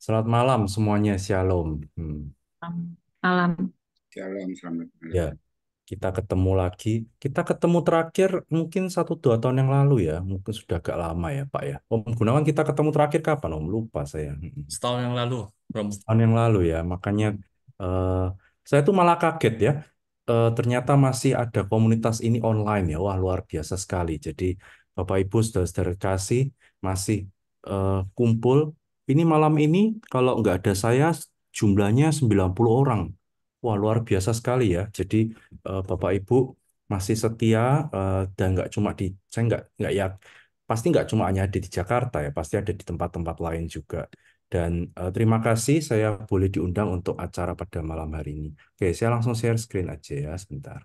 Selamat malam semuanya, Shalom. Malam. Shalom, selamat Ya, malam. kita ketemu lagi. Kita ketemu terakhir mungkin 1 2 tahun yang lalu ya. Mungkin sudah agak lama ya, Pak ya. Om Gunawan kita ketemu terakhir kapan, Om? Lupa saya. Setahun yang lalu, Romo. Tahun yang lalu ya. Makanya eh, saya tuh malah kaget ya. Ternyata masih ada komunitas ini online ya. Wah, luar biasa sekali. Jadi Bapak Ibu saudara-saudara kasih masih kumpul. Ini malam ini kalau nggak ada saya jumlahnya 90 orang. Wah, luar biasa sekali ya. Jadi Bapak Ibu masih setia dan nggak cuma di saya nggak ya pasti nggak cuma hanya ada di Jakarta ya, pasti ada di tempat-tempat lain juga. Dan terima kasih saya boleh diundang untuk acara pada malam hari ini. Oke, saya langsung share screen aja ya sebentar.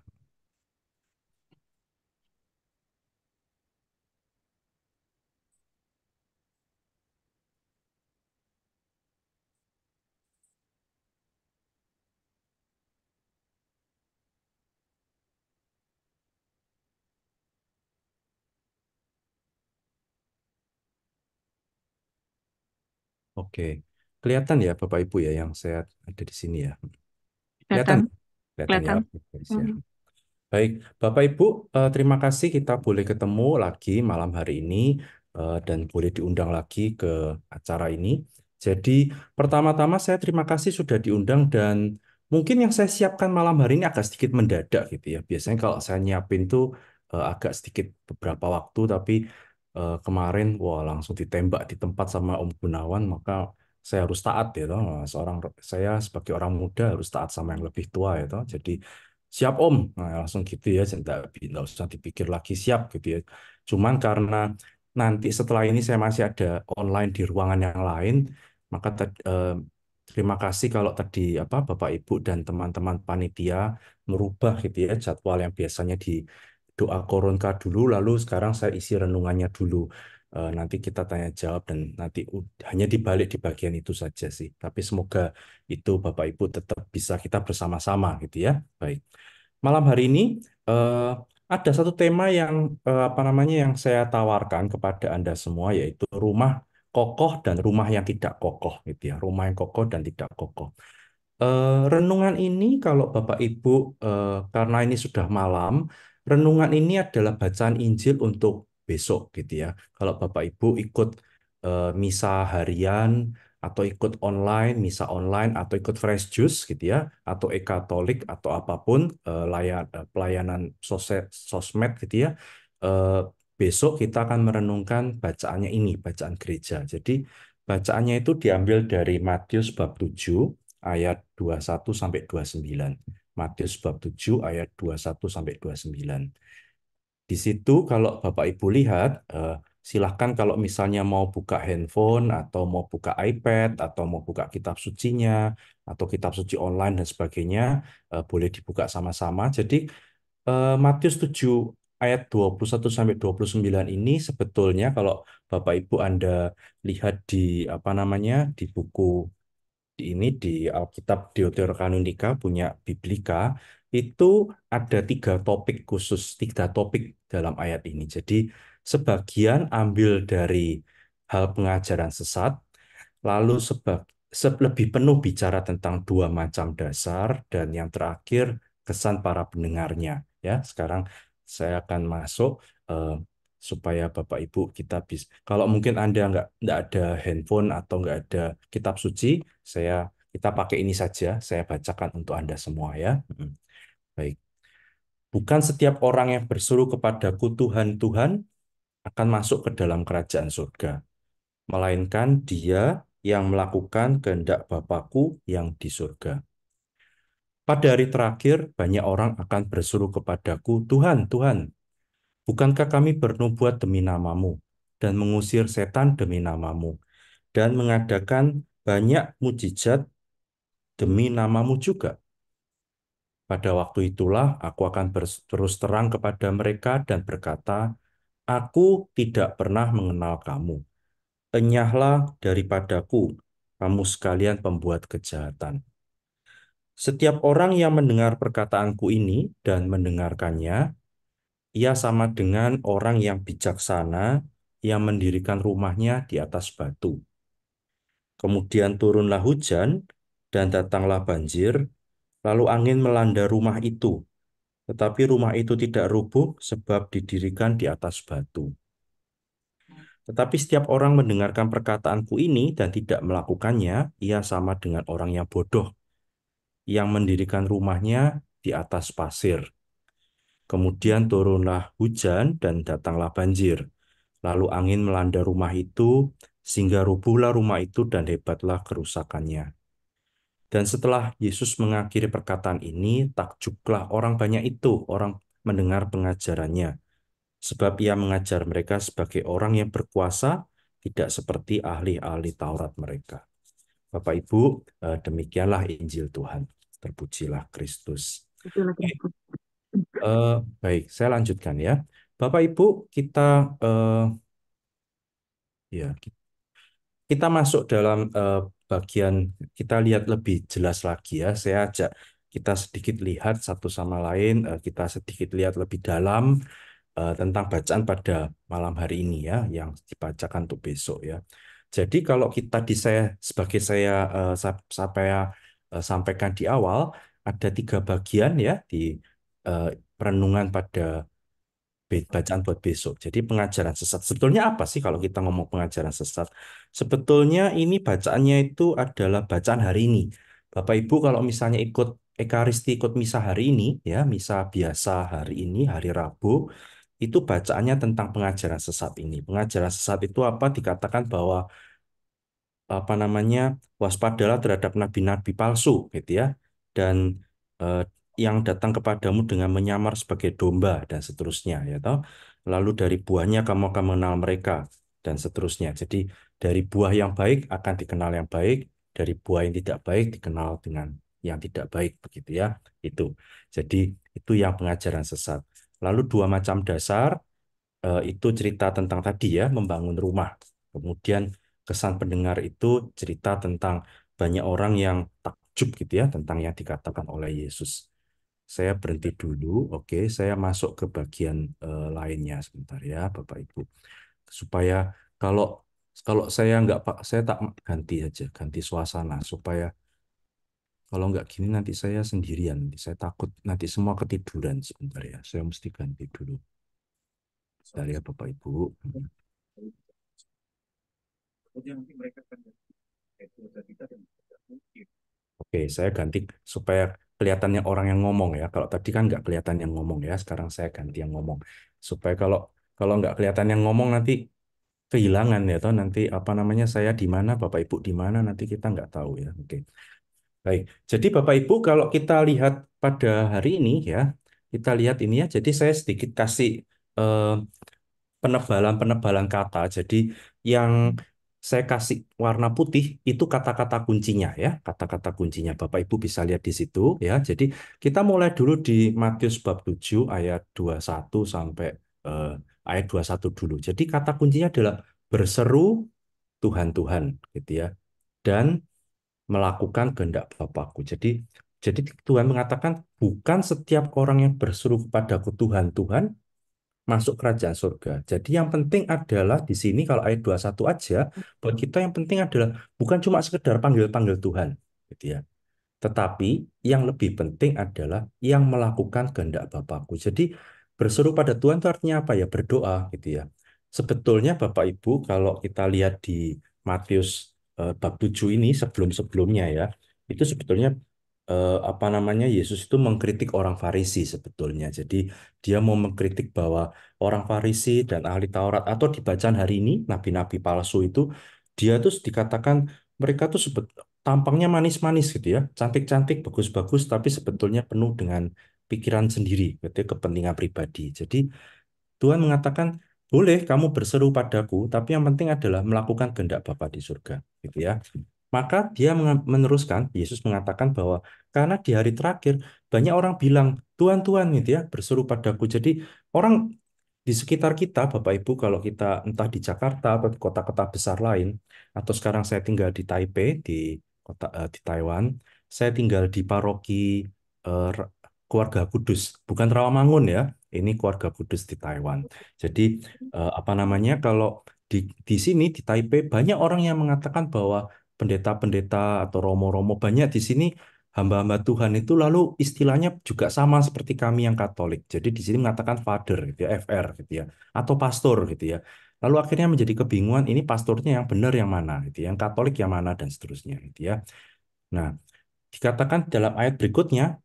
Oke, kelihatan ya Bapak Ibu ya yang saya ada di sini ya. Kelihatan, Kelihatan, kelihatan ya. kelihatan. Oke, siap. Hmm. Baik, Bapak Ibu, terima kasih kita boleh ketemu lagi malam hari ini dan boleh diundang lagi ke acara ini. Jadi, pertama-tama saya terima kasih sudah diundang dan mungkin yang saya siapkan malam hari ini agak sedikit mendadak gitu ya. Biasanya kalau saya nyiapin tuh agak sedikit beberapa waktu, tapi kemarin wah langsung ditembak di tempat sama Om Gunawan, maka saya harus taat ya toh. Saya sebagai orang muda harus taat sama yang lebih tua ya toh. Jadi siap Om, nah, langsung gitu ya, nggak usah dipikir lagi siap gitu ya. Cuman karena nanti setelah ini saya masih ada online di ruangan yang lain, maka terima kasih kalau tadi apa Bapak Ibu dan teman-teman panitia merubah gitu ya jadwal yang biasanya di doa koronka dulu, lalu sekarang saya isi renungannya dulu. Nanti kita tanya jawab dan nanti hanya dibalik di bagian itu saja sih. Tapi semoga itu Bapak Ibu tetap bisa kita bersama-sama gitu ya. Baik. Malam hari ini eh, ada satu tema yang apa namanya yang saya tawarkan kepada Anda semua yaitu rumah kokoh dan rumah yang tidak kokoh gitu ya. Rumah yang kokoh dan tidak kokoh. Renungan ini kalau Bapak Ibu karena ini sudah malam, renungan ini adalah bacaan Injil untuk besok gitu ya. Kalau Bapak Ibu ikut misa harian atau ikut online, misa online atau ikut Fresh Juice gitu ya, atau e-Katolik atau apapun pelayanan sosmed gitu ya. eh, Besok kita akan merenungkan bacaannya ini, bacaan gereja. Jadi bacaannya itu diambil dari Matius bab 7 ayat 21 sampai 29. Matius bab 7 ayat 21 sampai 29. Di situ kalau Bapak Ibu lihat, silahkan kalau misalnya mau buka handphone atau mau buka iPad atau mau buka kitab sucinya atau kitab suci online dan sebagainya, boleh dibuka sama-sama. Jadi Matius 7 ayat 21 sampai 29 ini sebetulnya kalau Bapak Ibu Anda lihat di apa namanya di buku di Alkitab Deuterokanonika punya Biblika itu ada 3 topik khusus, 3 topik dalam ayat ini. Jadi sebagian ambil dari hal pengajaran sesat, lalu lebih penuh bicara tentang 2 macam dasar, dan yang terakhir kesan para pendengarnya. Ya, sekarang saya akan masuk eh, supaya Bapak Ibu kita bisa. Kalau mungkin Anda nggak ada handphone atau nggak ada kitab suci, saya kita pakai ini saja. Saya bacakan untuk Anda semua ya. Baik. Bukan setiap orang yang berseru kepadaku Tuhan, Tuhan akan masuk ke dalam kerajaan surga, melainkan dia yang melakukan kehendak Bapakku yang di surga. Pada hari terakhir, banyak orang akan berseru kepadaku, Tuhan, Tuhan, bukankah kami bernubuat demi namamu dan mengusir setan demi namamu dan mengadakan banyak mujizat demi namamu juga? Pada waktu itulah aku akan terus terang kepada mereka dan berkata, Aku tidak pernah mengenal kamu. Enyahlah daripadaku, kamu sekalian pembuat kejahatan. Setiap orang yang mendengar perkataanku ini dan mendengarkannya, ia sama dengan orang yang bijaksana yang mendirikan rumahnya di atas batu. Kemudian turunlah hujan dan datanglah banjir, lalu angin melanda rumah itu. Tetapi rumah itu tidak rubuh sebab didirikan di atas batu. Tetapi setiap orang mendengarkan perkataanku ini dan tidak melakukannya, ia sama dengan orang yang bodoh, yang mendirikan rumahnya di atas pasir. Kemudian turunlah hujan dan datanglah banjir. Lalu angin melanda rumah itu, sehingga rubuhlah rumah itu dan hebatlah kerusakannya. Dan setelah Yesus mengakhiri perkataan ini, takjublah orang banyak itu, orang mendengar pengajarannya. Sebab ia mengajar mereka sebagai orang yang berkuasa, tidak seperti ahli-ahli Taurat mereka. Bapak Ibu, demikianlah Injil Tuhan. Terpujilah Kristus. Itu lagi. Baik, baik, saya lanjutkan ya. Bapak Ibu, kita ya kita masuk dalam bagian, kita lihat lebih jelas lagi ya. Saya ajak kita sedikit lihat satu sama lain, kita sedikit lihat lebih dalam tentang bacaan pada malam hari ini ya, yang dibacakan untuk besok ya. Jadi kalau kita sebagai saya sampaikan di awal, ada 3 bagian ya di eh, perenungan pada bacaan buat besok. Jadi pengajaran sesat. Sebetulnya apa sih kalau kita ngomong pengajaran sesat? Sebetulnya ini bacaannya itu adalah bacaan hari ini. Bapak Ibu kalau misalnya ikut Ekaristi, ikut misa hari ini, ya misa biasa hari ini, hari Rabu, itu bacaannya tentang pengajaran sesat ini. Pengajaran sesat itu apa? Dikatakan bahwa apa namanya, waspadalah terhadap nabi-nabi palsu gitu ya, dan eh, yang datang kepadamu dengan menyamar sebagai domba dan seterusnya ya toh. Lalu dari buahnya kamu akan mengenal mereka dan seterusnya. Jadi dari buah yang baik akan dikenal yang baik, dari buah yang tidak baik dikenal dengan yang tidak baik begitu ya. Itu jadi itu yang pengajaran sesat. Lalu 2 macam dasar, itu cerita tentang tadi ya, membangun rumah. Kemudian kesan pendengar itu cerita tentang banyak orang yang takjub gitu ya, tentang yang dikatakan oleh Yesus. Saya berhenti dulu, oke, saya masuk ke bagian lainnya sebentar ya, Bapak Ibu. Supaya kalau kalau saya nggak Pak, saya tak ganti aja, ganti suasana supaya kalau nggak gini nanti saya sendirian, nanti saya takut nanti semua ketiduran sebentar ya. Saya mesti ganti dulu. Bentar ya Bapak Ibu. Oke, saya ganti supaya kelihatannya orang yang ngomong ya. Kalau tadi kan nggak kelihatan yang ngomong ya, sekarang saya ganti yang ngomong. Supaya kalau kalau nggak kelihatan yang ngomong nanti kehilangan ya, toh nanti apa namanya saya di mana, Bapak Ibu di mana nanti kita nggak tahu ya. Oke, baik. Jadi Bapak Ibu kalau kita lihat pada hari ini ya, kita lihat ini ya. Jadi saya sedikit kasih eh, penebalan-penebalan kata. Jadi yang saya kasih warna putih itu kata-kata kuncinya ya, kata-kata kuncinya. Bapak Ibu bisa lihat di situ ya. Jadi kita mulai dulu di Matius bab 7 ayat 21 sampai eh, ayat 21 dulu. Jadi kata kuncinya adalah berseru Tuhan Tuhan gitu ya, dan melakukan kehendak Bapakku. Jadi Tuhan mengatakan bukan setiap orang yang berseru kepadaku Tuhan Tuhan masuk kerajaan surga. Jadi yang penting adalah di sini kalau ayat 21 aja, buat kita yang penting adalah bukan cuma sekedar panggil-panggil Tuhan, gitu ya. Tetapi yang lebih penting adalah yang melakukan kehendak Bapakku. Jadi berseru pada Tuhan itu artinya apa ya? Berdoa gitu ya. Sebetulnya Bapak Ibu kalau kita lihat di Matius bab 7 ini sebelum-sebelumnya ya, itu sebetulnya apa namanya Yesus itu mengkritik orang Farisi sebetulnya. Jadi dia mau mengkritik bahwa orang Farisi dan ahli Taurat atau di bacaan hari ini nabi-nabi palsu itu dia tuh dikatakan mereka tuh tampangnya manis-manis gitu ya, cantik-cantik, bagus-bagus, tapi sebetulnya penuh dengan pikiran sendiri, gitu ya, kepentingan pribadi. Jadi Tuhan mengatakan, boleh kamu berseru padaku, tapi yang penting adalah melakukan kehendak Bapa di surga, gitu ya. Maka dia meneruskan, Yesus mengatakan bahwa karena di hari terakhir banyak orang bilang, Tuhan, Tuhan, gitu ya, berseru padaku. Jadi orang di sekitar kita, Bapak Ibu, kalau kita entah di Jakarta atau di kota-kota besar lain, atau sekarang saya tinggal di Taipei, di Taiwan, saya tinggal di paroki eh, keluarga Kudus, bukan Rawamangun ya, ini keluarga Kudus di Taiwan. Jadi apa namanya, kalau di sini di Taipei banyak orang yang mengatakan bahwa pendeta-pendeta atau romo-romo banyak di sini hamba-hamba Tuhan itu lalu istilahnya juga sama seperti kami yang Katolik. Jadi di sini mengatakan father gitu ya, FR gitu ya, atau pastor gitu ya. Lalu akhirnya menjadi kebingungan ini pastornya yang benar yang mana gitu ya, yang Katolik yang mana dan seterusnya gitu ya. Nah, dikatakan dalam ayat berikutnya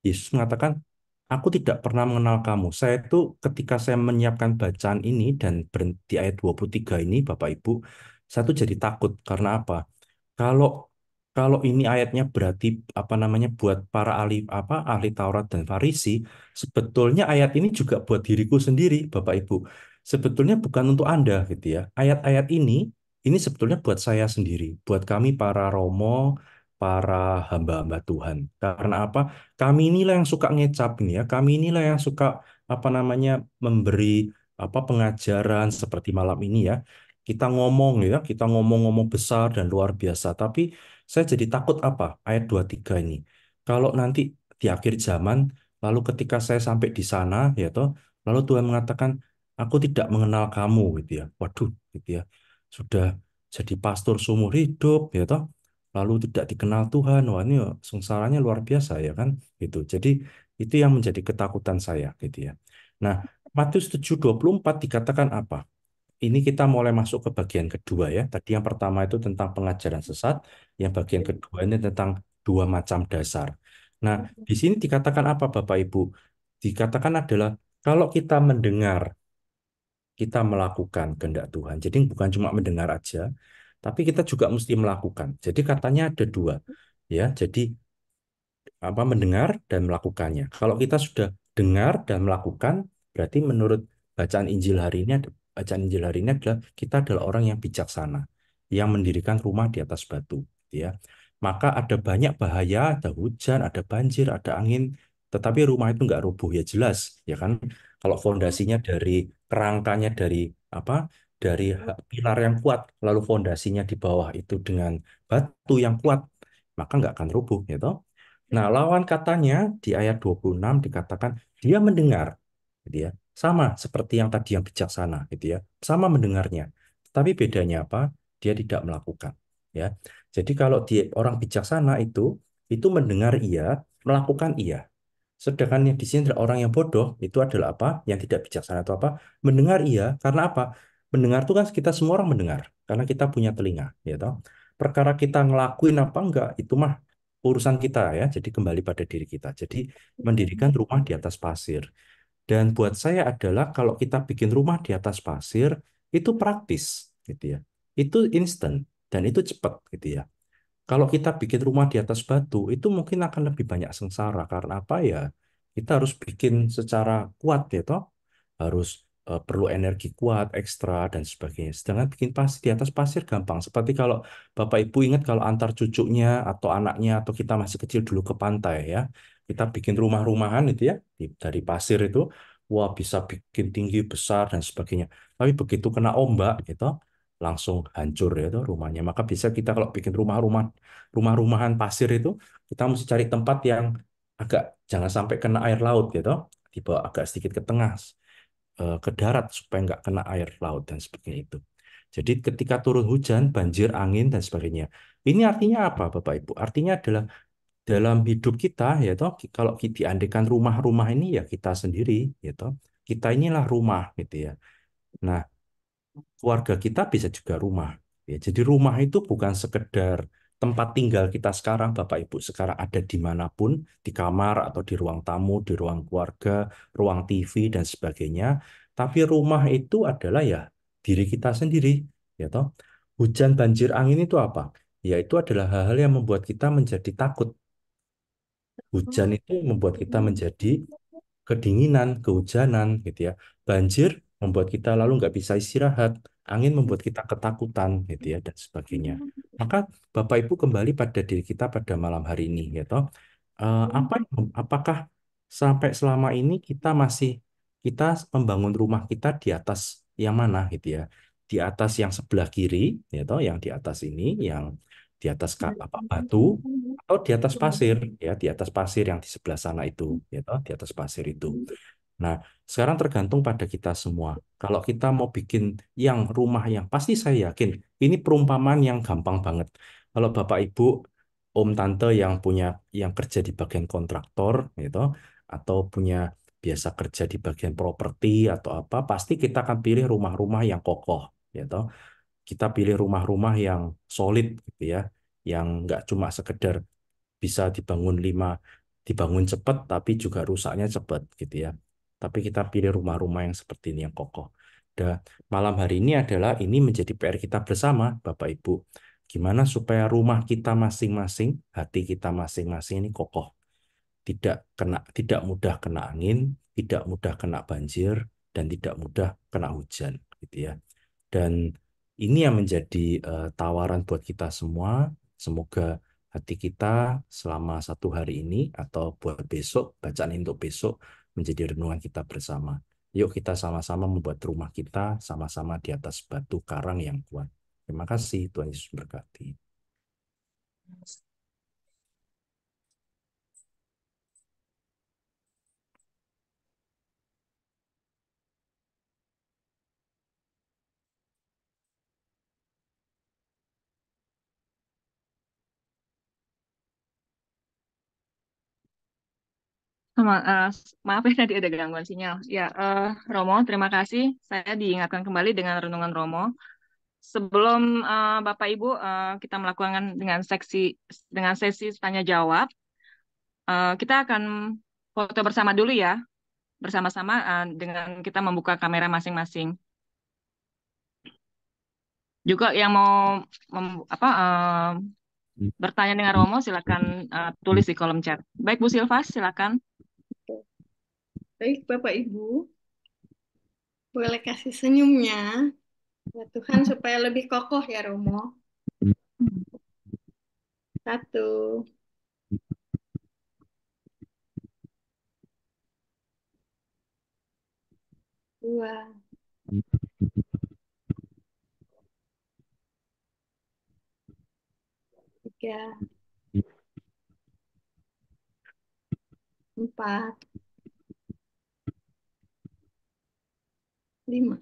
Yesus mengatakan, aku tidak pernah mengenal kamu. Saya itu ketika saya menyiapkan bacaan ini dan berhenti ayat 23 ini, Bapak Ibu, saya tuh jadi takut. Karena apa? Kalau kalau ini ayatnya berarti apa namanya buat para ahli Taurat dan Farisi, sebetulnya ayat ini juga buat diriku sendiri, Bapak Ibu. Sebetulnya bukan untuk Anda gitu ya. Ayat-ayat ini sebetulnya buat saya sendiri, buat kami para romo, para hamba-hamba Tuhan. Karena apa? Kami inilah yang suka ngecap ini ya. Kami inilah yang suka apa namanya memberi apa pengajaran seperti malam ini ya. Kita ngomong ya, kita ngomong-ngomong besar dan luar biasa. Tapi saya jadi takut apa? Ayat 23 ini. Kalau nanti di akhir zaman, lalu ketika saya sampai di sana ya toh, lalu Tuhan mengatakan, aku tidak mengenal kamu gitu ya. Waduh, gitu ya. Sudah jadi pastor seumur hidup ya toh lalu tidak dikenal Tuhan, wah ini sengsaranya luar biasa ya kan, gitu. Jadi itu yang menjadi ketakutan saya, gitu ya. Nah, Matius 7:24 dikatakan apa? Ini kita mulai masuk ke bagian kedua ya. Tadi yang pertama itu tentang pengajaran sesat, yang bagian kedua ini tentang dua macam dasar. Nah, di sini dikatakan apa Bapak Ibu? Dikatakan adalah kalau kita mendengar kita melakukan kehendak Tuhan. Jadi bukan cuma mendengar aja, tapi kita juga mesti melakukan. Jadi katanya ada dua, ya. Jadi apa mendengar dan melakukannya. Kalau kita sudah dengar dan melakukan, berarti menurut bacaan Injil hari ini adalah kita adalah orang yang bijaksana, yang mendirikan rumah di atas batu, ya. Maka ada banyak bahaya, ada hujan, ada banjir, ada angin, tetapi rumah itu nggak rubuh ya jelas, ya kan? Kalau fondasinya dari kerangkanya dari apa? Dari pilar yang kuat, lalu fondasinya di bawah itu dengan batu yang kuat, maka nggak akan rubuh, ya toh. Nah, lawan katanya di ayat 26 dikatakan dia mendengar, gitu ya. Sama seperti yang tadi yang bijaksana, gitu ya. Sama mendengarnya. Tapi bedanya apa? Dia tidak melakukan, ya. Jadi kalau dia orang bijaksana itu mendengar iya, melakukan iya. Sedangkan yang di sini adalah orang yang bodoh, itu adalah apa? Yang tidak bijaksana itu apa? Mendengar iya, karena apa? Mendengar itu kan kita semua orang mendengar, karena kita punya telinga, ya toh. Perkara kita ngelakuin apa enggak, itu mah urusan kita ya. Jadi kembali pada diri kita. Jadi mendirikan rumah di atas pasir. Dan buat saya adalah kalau kita bikin rumah di atas pasir, itu praktis, gitu ya. Itu instan dan itu cepat, gitu ya. Kalau kita bikin rumah di atas batu, itu mungkin akan lebih banyak sengsara. Karena apa ya? Kita harus bikin secara kuat ya toh. Harus perlu energi kuat, ekstra, dan sebagainya. Sedangkan bikin di atas pasir gampang. Seperti kalau Bapak Ibu ingat kalau antar cucunya atau anaknya atau kita masih kecil dulu ke pantai ya. Kita bikin rumah-rumahan itu ya. Dari pasir itu. Wah bisa bikin tinggi, besar, dan sebagainya. Tapi begitu kena ombak gitu, langsung hancur ya tuh rumahnya. Maka bisa kita kalau bikin rumah-rumahan pasir itu kita mesti cari tempat yang agak jangan sampai kena air laut gitu, dibawa agak sedikit ke tengah ke darat supaya nggak kena air laut dan sebagainya itu. Jadi ketika turun hujan, banjir, angin dan sebagainya. Ini artinya apa, Bapak Ibu? Artinya adalah dalam hidup kita ya toh kalau kita diandekan rumah-rumah ini ya kita sendiri ya toh. Kita inilah rumah gitu ya. Nah, keluarga kita bisa juga rumah. Ya, jadi rumah itu bukan sekedar tempat tinggal kita sekarang, Bapak Ibu sekarang ada dimanapun, di kamar atau di ruang tamu, di ruang keluarga, ruang TV dan sebagainya. Tapi rumah itu adalah ya diri kita sendiri, ya toh. Hujan, banjir, angin itu apa? Ya itu adalah hal-hal yang membuat kita menjadi takut. Hujan itu membuat kita menjadi kedinginan, kehujanan, gitu ya. Banjir membuat kita lalu nggak bisa istirahat, angin membuat kita ketakutan, gitu ya, dan sebagainya. Maka Bapak Ibu kembali pada diri kita pada malam hari ini, ya toh. Apakah sampai selama ini kita membangun rumah kita di atas yang mana, gitu ya? Di atas yang sebelah kiri, ya toh, yang di atas ini, yang di atas batu, atau di atas pasir ya di atas pasir yang di sebelah sana itu ya toh, di atas pasir itu. Nah, sekarang tergantung pada kita semua. Kalau kita mau bikin yang rumah yang pasti saya yakin ini perumpamaan yang gampang banget. kalau Bapak Ibu, Om Tante yang punya yang kerja di bagian kontraktor gitu atau punya biasa kerja di bagian properti atau apa, pasti kita akan pilih rumah-rumah yang kokoh gitu. Kita pilih rumah-rumah yang solid gitu ya, yang nggak cuma sekedar bisa dibangun cepat, tapi juga rusaknya cepat gitu ya. Tapi kita pilih rumah-rumah yang seperti ini yang kokoh. Dan malam hari ini adalah ini menjadi PR kita bersama, Bapak Ibu. Gimana supaya rumah kita masing-masing, hati kita masing-masing ini kokoh, tidak mudah kena angin, tidak mudah kena banjir, dan tidak mudah kena hujan, gitu ya. Dan ini yang menjadi tawaran buat kita semua. Semoga hati kita selama satu hari ini atau buat besok, bacaan untuk besok menjadi renungan kita bersama. Yuk kita sama-sama membuat rumah kita sama-sama di atas batu karang yang kuat. Terima kasih, Tuhan Yesus berkati. Maaf ya tadi ada gangguan sinyal. Ya, Romo, terima kasih. Saya diingatkan kembali dengan renungan Romo. Sebelum Bapak Ibu kita melakukan dengan sesi tanya jawab, kita akan foto bersama dulu ya, bersama-sama dengan kita membuka kamera masing-masing. Juga yang mau bertanya dengan Romo, silakan tulis di kolom chat. Baik, Bu Silva, silakan. Baik, Bapak Ibu, boleh kasih senyumnya. Ya Tuhan, supaya lebih kokoh ya Romo. Satu, dua, tiga, empat, lima.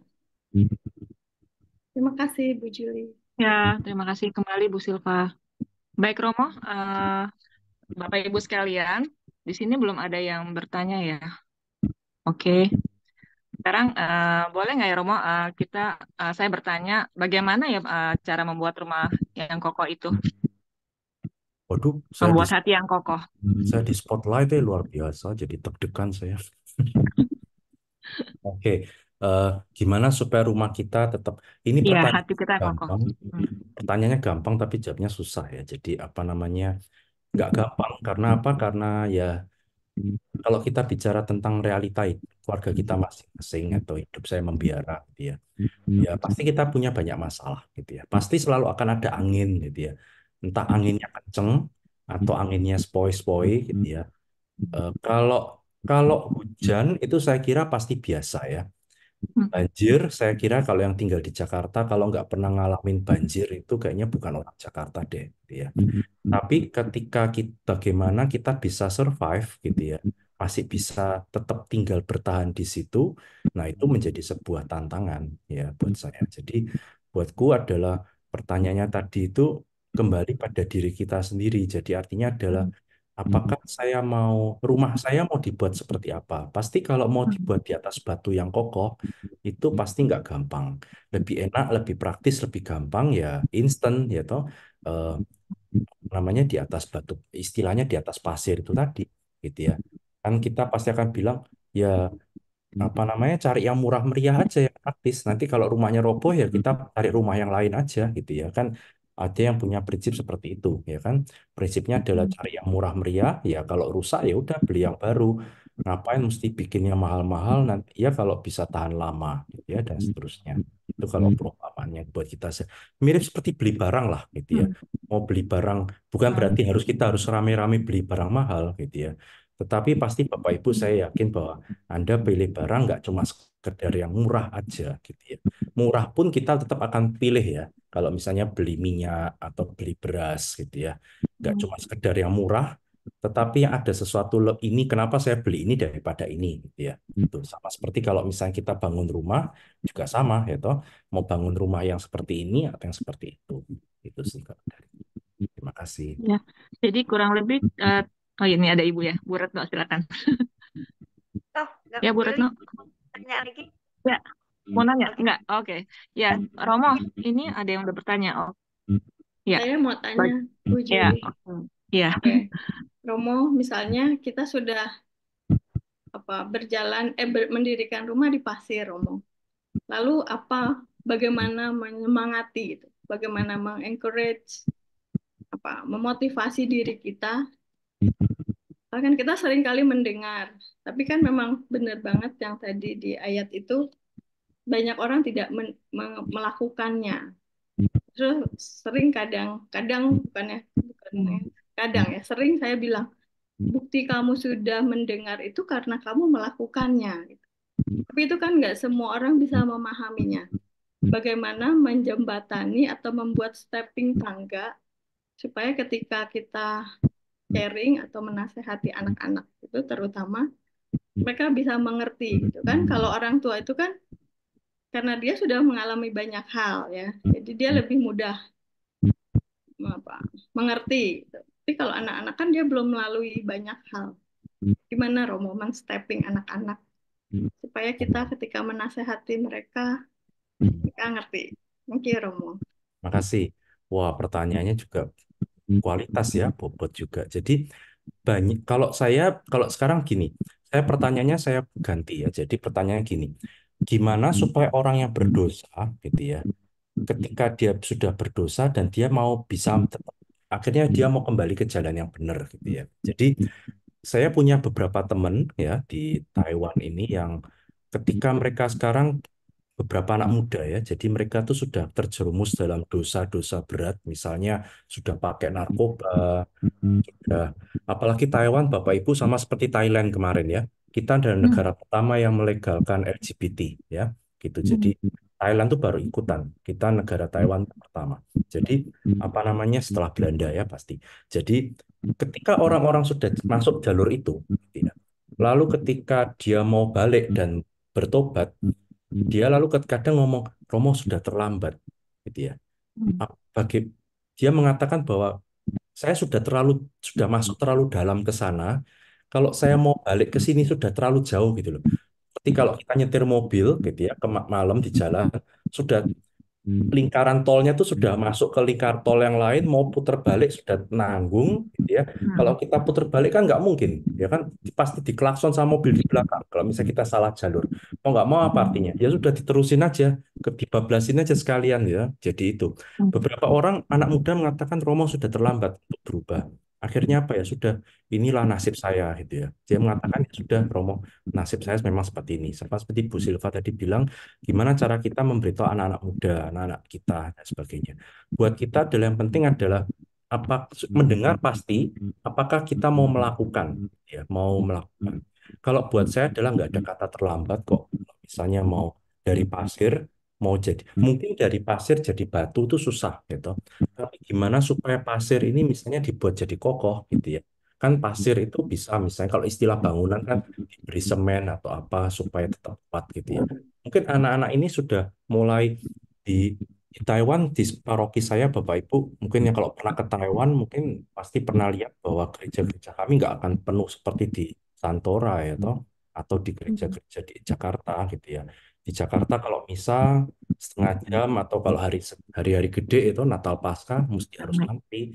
Terima kasih, Bu Juli. Ya, terima kasih kembali Bu Silva. Baik Romo, Bapak Ibu sekalian, di sini belum ada yang bertanya ya. Oke, sekarang boleh nggak ya Romo, saya bertanya bagaimana ya cara membuat rumah yang kokoh itu, Waduh, membuat hati yang kokoh. saya di spotlight ya luar biasa, jadi deg-degan saya. Oke, gimana supaya rumah kita tetap, ini Iya, pertanyaan hati kita kokoh. gampang, pertanyaannya gampang tapi jawabnya susah ya. Jadi apa namanya, nggak gampang, karena apa? Karena ya kalau kita bicara tentang realita keluarga kita masing-masing atau hidup saya membiara gitu ya, ya pasti kita punya banyak masalah gitu ya. Pasti selalu akan ada angin gitu ya. Entah anginnya kenceng atau anginnya spoi-spoi gitu ya. Kalau kalau hujan itu saya kira pasti biasa ya. Banjir, saya kira kalau yang tinggal di Jakarta, kalau nggak pernah ngalamin banjir itu kayaknya bukan orang Jakarta deh, gitu ya. Tapi ketika kita, bagaimana kita bisa survive, gitu ya, masih bisa tetap tinggal bertahan di situ, nah itu menjadi sebuah tantangan ya buat saya. Jadi buatku adalah pertanyaannya tadi itu kembali pada diri kita sendiri. Jadi artinya adalah apakah rumah saya mau dibuat seperti apa? Pasti kalau mau dibuat di atas batu yang kokoh, itu pasti nggak gampang. Lebih enak, lebih praktis, lebih gampang ya instan ya toh. Eh, Namanya di atas batu, istilahnya di atas pasir itu tadi, gitu ya. Kan kita pasti akan bilang ya apa namanya cari yang murah meriah aja yang praktis. Nanti kalau rumahnya roboh ya kita cari rumah yang lain aja gitu ya kan. Ada yang punya prinsip seperti itu ya kan. Prinsipnya adalah cari yang murah meriah ya kalau rusak ya udah beli yang baru. Ngapain mesti bikin yang mahal-mahal nanti ya kalau bisa tahan lama gitu ya dan seterusnya. Itu kalau perumpamannya buat kita mirip seperti beli barang lah gitu ya. Mau beli barang bukan berarti kita harus rame-rame beli barang mahal gitu ya. Tetapi pasti Bapak Ibu saya yakin bahwa anda pilih barang nggak cuma sekedar yang murah aja gitu ya. Murah pun kita tetap akan pilih ya. Kalau misalnya beli minyak atau beli beras gitu ya. Nggak cuma sekedar yang murah, tetapi yang ada sesuatu ini kenapa saya beli ini daripada ini gitu ya. Itu sama seperti kalau misalnya kita bangun rumah juga sama ya toh. Mau bangun rumah yang seperti ini atau yang seperti itu. Itu sih Kak. kasih. Ya, jadi kurang lebih, oh ini ada Ibu ya, Bu Retno silakan. Oh, nggak Ya Bu kepilih. Retno, Tanya lagi. ya mau nanya? Enggak, oke. Ya, Romo, ini ada yang udah bertanya. Oh, ya, Saya mau tanya, Bu ya, Juli. oke. Ya, Oke, Romo, misalnya kita sudah berjalan, mendirikan rumah di pasir, Romo. Lalu bagaimana menyemangati itu, bagaimana mengencourage, memotivasi diri kita. Bahkan kita sering kali mendengar, tapi kan memang benar banget yang tadi di ayat itu banyak orang tidak melakukannya. Terus sering kadang bukannya kadang ya, sering saya bilang, bukti kamu sudah mendengar itu karena kamu melakukannya, gitu. Tapi itu kan nggak semua orang bisa memahaminya. Bagaimana menjembatani atau membuat stepping tangga supaya ketika kita sharing atau menasehati anak-anak itu terutama mereka bisa mengerti gitu kan. Kalau orang tua itu kan karena dia sudah mengalami banyak hal ya, jadi dia lebih mudah mengerti gitu. Tapi kalau anak-anak kan dia belum melalui banyak hal. Gimana Romo men-stepping anak-anak supaya kita ketika menasehati mereka ngerti. Mungkin Romo. Makasih. Wah, pertanyaannya juga kualitas ya, bobot juga. Jadi kalau sekarang gini, pertanyaannya saya ganti ya. Jadi pertanyaannya gini, gimana supaya orang yang berdosa, gitu ya, ketika dia sudah berdosa dan dia mau bisa akhirnya dia mau kembali ke jalan yang benar, gitu ya. Jadi saya punya beberapa teman ya di Taiwan ini yang ketika mereka sekarang beberapa anak muda ya, jadi mereka tuh sudah terjerumus dalam dosa-dosa berat, misalnya sudah pakai narkoba, sudah apalagi Taiwan, Bapak Ibu sama seperti Thailand kemarin ya, kita adalah negara pertama yang melegalkan LGBT ya, gitu. Jadi Thailand tuh baru ikutan, kita negara Taiwan pertama. Jadi apa namanya setelah Belanda ya pasti. Jadi ketika orang-orang sudah masuk jalur itu, ya, lalu ketika dia mau balik dan bertobat, dia lalu kadang ngomong, Romo sudah terlambat, gitu ya. Bagi dia mengatakan bahwa saya sudah masuk terlalu dalam ke sana. Kalau saya mau balik ke sini sudah terlalu jauh gitu loh. Seperti kalau kita nyetir mobil gitu ya ke malam di jalan sudah lingkaran tolnya tuh sudah masuk ke lingkar tol yang lain, mau putar balik sudah nanggung gitu ya. Kalau kita putar balik kan nggak mungkin ya kan, pasti diklakson sama mobil di belakang kalau misalnya kita salah jalur. Mau nggak mau apa artinya, ya sudah diterusin aja, dibablasin aja sekalian ya. Jadi itu beberapa orang anak muda mengatakan Romo sudah terlambat untuk berubah. Akhirnya apa ya, sudah inilah nasib saya gitu ya. Dia mengatakan ya sudah Romo, nasib saya memang seperti ini. Sama seperti Bu Silva tadi bilang, gimana cara kita memberitahu anak-anak muda, anak-anak kita dan sebagainya. Buat kita adalah yang penting adalah mendengar pasti, apakah kita mau melakukan, ya mau melakukan. Kalau buat saya adalah nggak ada kata terlambat kok. Misalnya mau dari pasir, mau jadi mungkin dari pasir jadi batu itu susah gitu. Tapi gimana supaya pasir ini misalnya dibuat jadi kokoh gitu ya. Kan pasir itu bisa misalnya kalau istilah bangunan kan diberi semen atau apa supaya tetap kuat gitu ya. Mungkin anak-anak ini sudah mulai di Taiwan, di paroki saya, Bapak Ibu, mungkin yang kalau pernah ke Taiwan, mungkin pasti pernah lihat bahwa gereja-gereja kami nggak akan penuh seperti di Santora ya, toh, atau di gereja-gereja di Jakarta gitu ya. Di Jakarta kalau misa setengah jam atau kalau hari-hari gede itu Natal Paskah mesti harus antri.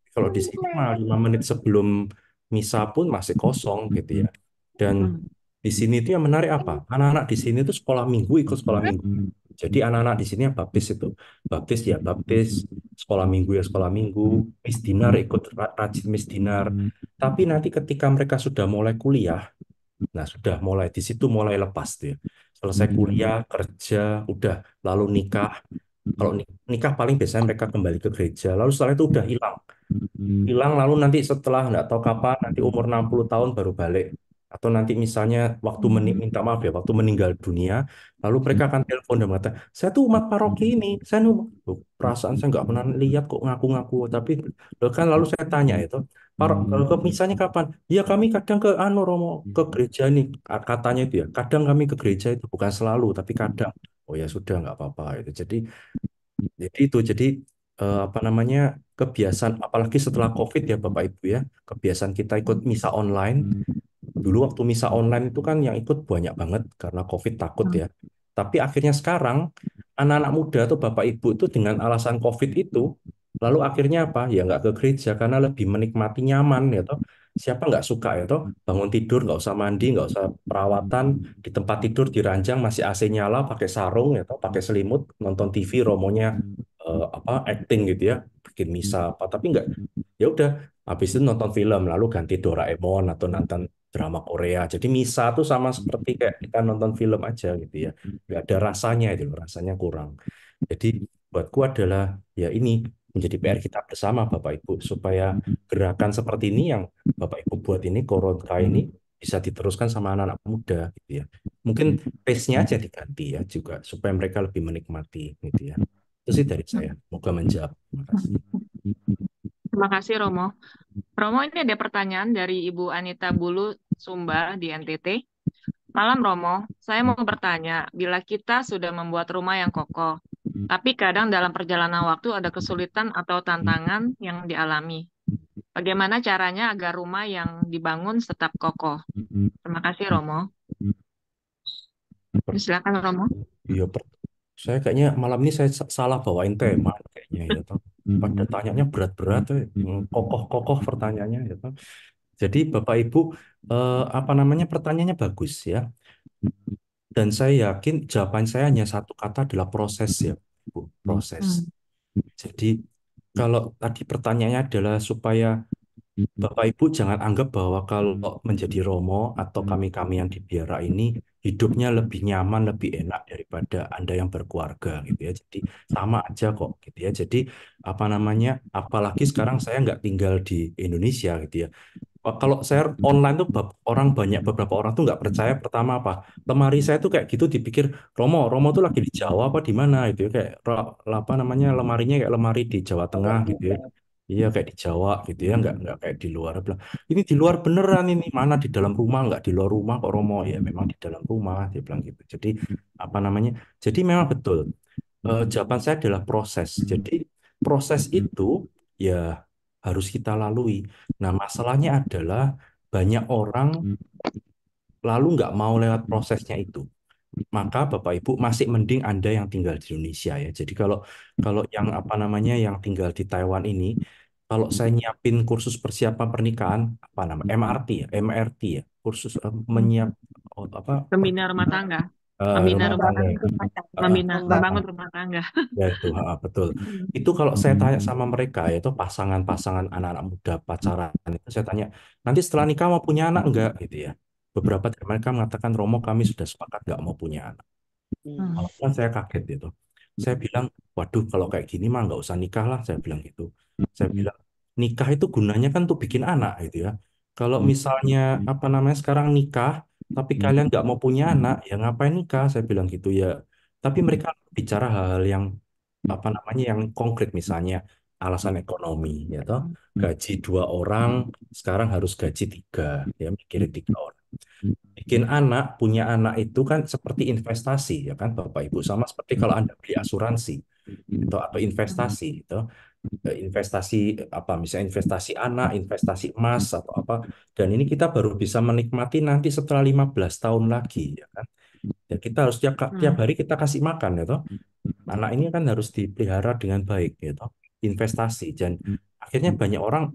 Kalau di sini mah 5 menit sebelum misa pun masih kosong gitu ya. Dan di sini itu yang menarik apa? Anak-anak di sini itu sekolah minggu ikut sekolah minggu. Jadi anak-anak di sini yang baptis itu, baptis ya baptis, sekolah minggu ya sekolah minggu, misdinar ikut rajin misdinar. Tapi nanti ketika mereka sudah mulai kuliah, nah sudah mulai di situ mulai lepas tuh ya. Selesai kuliah, kerja, udah lalu nikah. Kalau nikah paling biasanya mereka kembali ke gereja. Lalu setelah itu udah hilang. Hilang lalu nanti setelah nggak tahu kapan, nanti umur 60 tahun baru balik. Atau nanti misalnya waktu minta maaf ya, waktu meninggal dunia, lalu mereka akan telepon dan mengatakan, saya tuh umat paroki ini, saya tuh "Loh, perasaan saya nggak pernah lihat kok ngaku-ngaku, tapi loh kan lalu saya tanya itu, ke misalnya kapan? Ya kami kadang ke Romo ke gereja nih, katanya itu ya, kadang kami ke gereja itu bukan selalu, tapi kadang. Oh ya sudah nggak apa-apa itu. Jadi itu apa namanya kebiasaan, apalagi setelah COVID ya Bapak Ibu ya, kebiasaan kita ikut misa online. Dulu waktu misa online itu kan yang ikut banyak banget karena COVID takut ya. Tapi akhirnya sekarang anak-anak muda atau Bapak Ibu itu dengan alasan COVID itu, lalu akhirnya apa? Ya nggak ke gereja karena lebih menikmati nyaman ya toh. Siapa nggak suka ya toh? Bangun tidur nggak usah mandi, nggak usah perawatan, di tempat tidur diranjang masih AC nyala, pakai sarung ya toh, pakai selimut, nonton TV, romonya apa acting gitu ya, bikin misa apa. Tapi nggak, ya udah habis itu nonton film lalu ganti Doraemon atau nonton drama Korea. Jadi misa tuh sama seperti kayak kita nonton film aja gitu ya, nggak ada rasanya itu loh, rasanya kurang. Jadi buatku adalah ya ini menjadi PR kita bersama Bapak Ibu supaya gerakan seperti ini yang Bapak Ibu buat ini Koronka ini bisa diteruskan sama anak-anak muda gitu ya. Mungkin pace-nya aja diganti ya juga supaya mereka lebih menikmati gitu ya. Itu sih dari saya. Moga menjawab. Terima kasih. Terima kasih Romo. Romo, ini ada pertanyaan dari Ibu Anita Bulu Sumba di NTT. Malam Romo, saya mau bertanya, bila kita sudah membuat rumah yang kokoh, tapi kadang dalam perjalanan waktu ada kesulitan atau tantangan yang dialami. Bagaimana caranya agar rumah yang dibangun tetap kokoh? Terima kasih Romo. Silakan Romo. Iya, saya kayaknya malam ini saya salah bawain tema kayaknya ya toh. Pada tanyanya berat-berat, kokoh-kokoh pertanyaannya ya toh. Jadi Bapak Ibu apa namanya pertanyaannya bagus ya. Dan saya yakin jawaban saya hanya satu kata adalah proses ya, Bu. Proses. Jadi kalau tadi pertanyaannya adalah supaya Bapak Ibu jangan anggap bahwa kalau menjadi Romo atau kami-kami yang di Biara ini hidupnya lebih nyaman, lebih enak daripada Anda yang berkeluarga gitu ya. Jadi sama aja kok gitu ya. Jadi apa namanya? Apalagi sekarang saya nggak tinggal di Indonesia gitu ya. Kalau saya online tuh beberapa orang tuh nggak percaya. Pertama apa? Lemari saya tuh kayak gitu dipikir Romo tuh lagi di Jawa apa di mana itu ya kayak apa namanya lemarinya kayak lemari di Jawa Tengah gitu ya. Iya kayak di Jawa gitu ya, nggak kayak di luar. Dia bilang, ini di luar beneran ini mana di dalam rumah nggak di luar rumah kok Romo ya memang di dalam rumah dia bilang gitu. Jadi apa namanya? Jadi memang betul. Jawaban saya adalah proses. Jadi proses itu ya harus kita lalui. Nah masalahnya adalah banyak orang lalu nggak mau lewat prosesnya itu. Maka Bapak Ibu masih mending Anda yang tinggal di Indonesia ya. Jadi kalau kalau yang apa namanya yang tinggal di Taiwan ini, kalau saya nyiapin kursus persiapan pernikahan apa nama MRT ya, MRT ya, kursus apa Pembina rumah tangga. Membina rumah rumah tangga ya. membangun rumah tangga. Ya itu, betul. Itu kalau saya tanya sama mereka, yaitu pasangan-pasangan anak-anak muda pacaran, itu saya tanya, nanti setelah nikah mau punya anak enggak gitu ya. Beberapa dari mereka mengatakan, Romo kami sudah sepakat nggak mau punya anak. Awalnya saya kaget gitu. Saya bilang, waduh kalau kayak gini mah nggak usah nikah lah, saya bilang gitu. Saya bilang, nikah itu gunanya kan untuk bikin anak gitu ya. Kalau misalnya apa namanya sekarang nikah, tapi kalian nggak mau punya anak, ya ngapain nikah? Saya bilang gitu ya. Tapi mereka bicara hal-hal yang apa namanya yang konkret misalnya alasan ekonomi ya toh gaji 2 orang sekarang harus gaji 3 ya mikirin 3 orang bikin anak punya anak itu kan seperti investasi ya kan Bapak Ibu sama seperti kalau Anda beli asuransi itu atau investasi itu investasi apa misalnya investasi anak investasi emas atau apa dan ini kita baru bisa menikmati nanti setelah 15 tahun lagi ya kan ya kita harus tiap hari kita kasih makan ya toh anak ini kan harus dipelihara dengan baik gitu investasi dan akhirnya banyak orang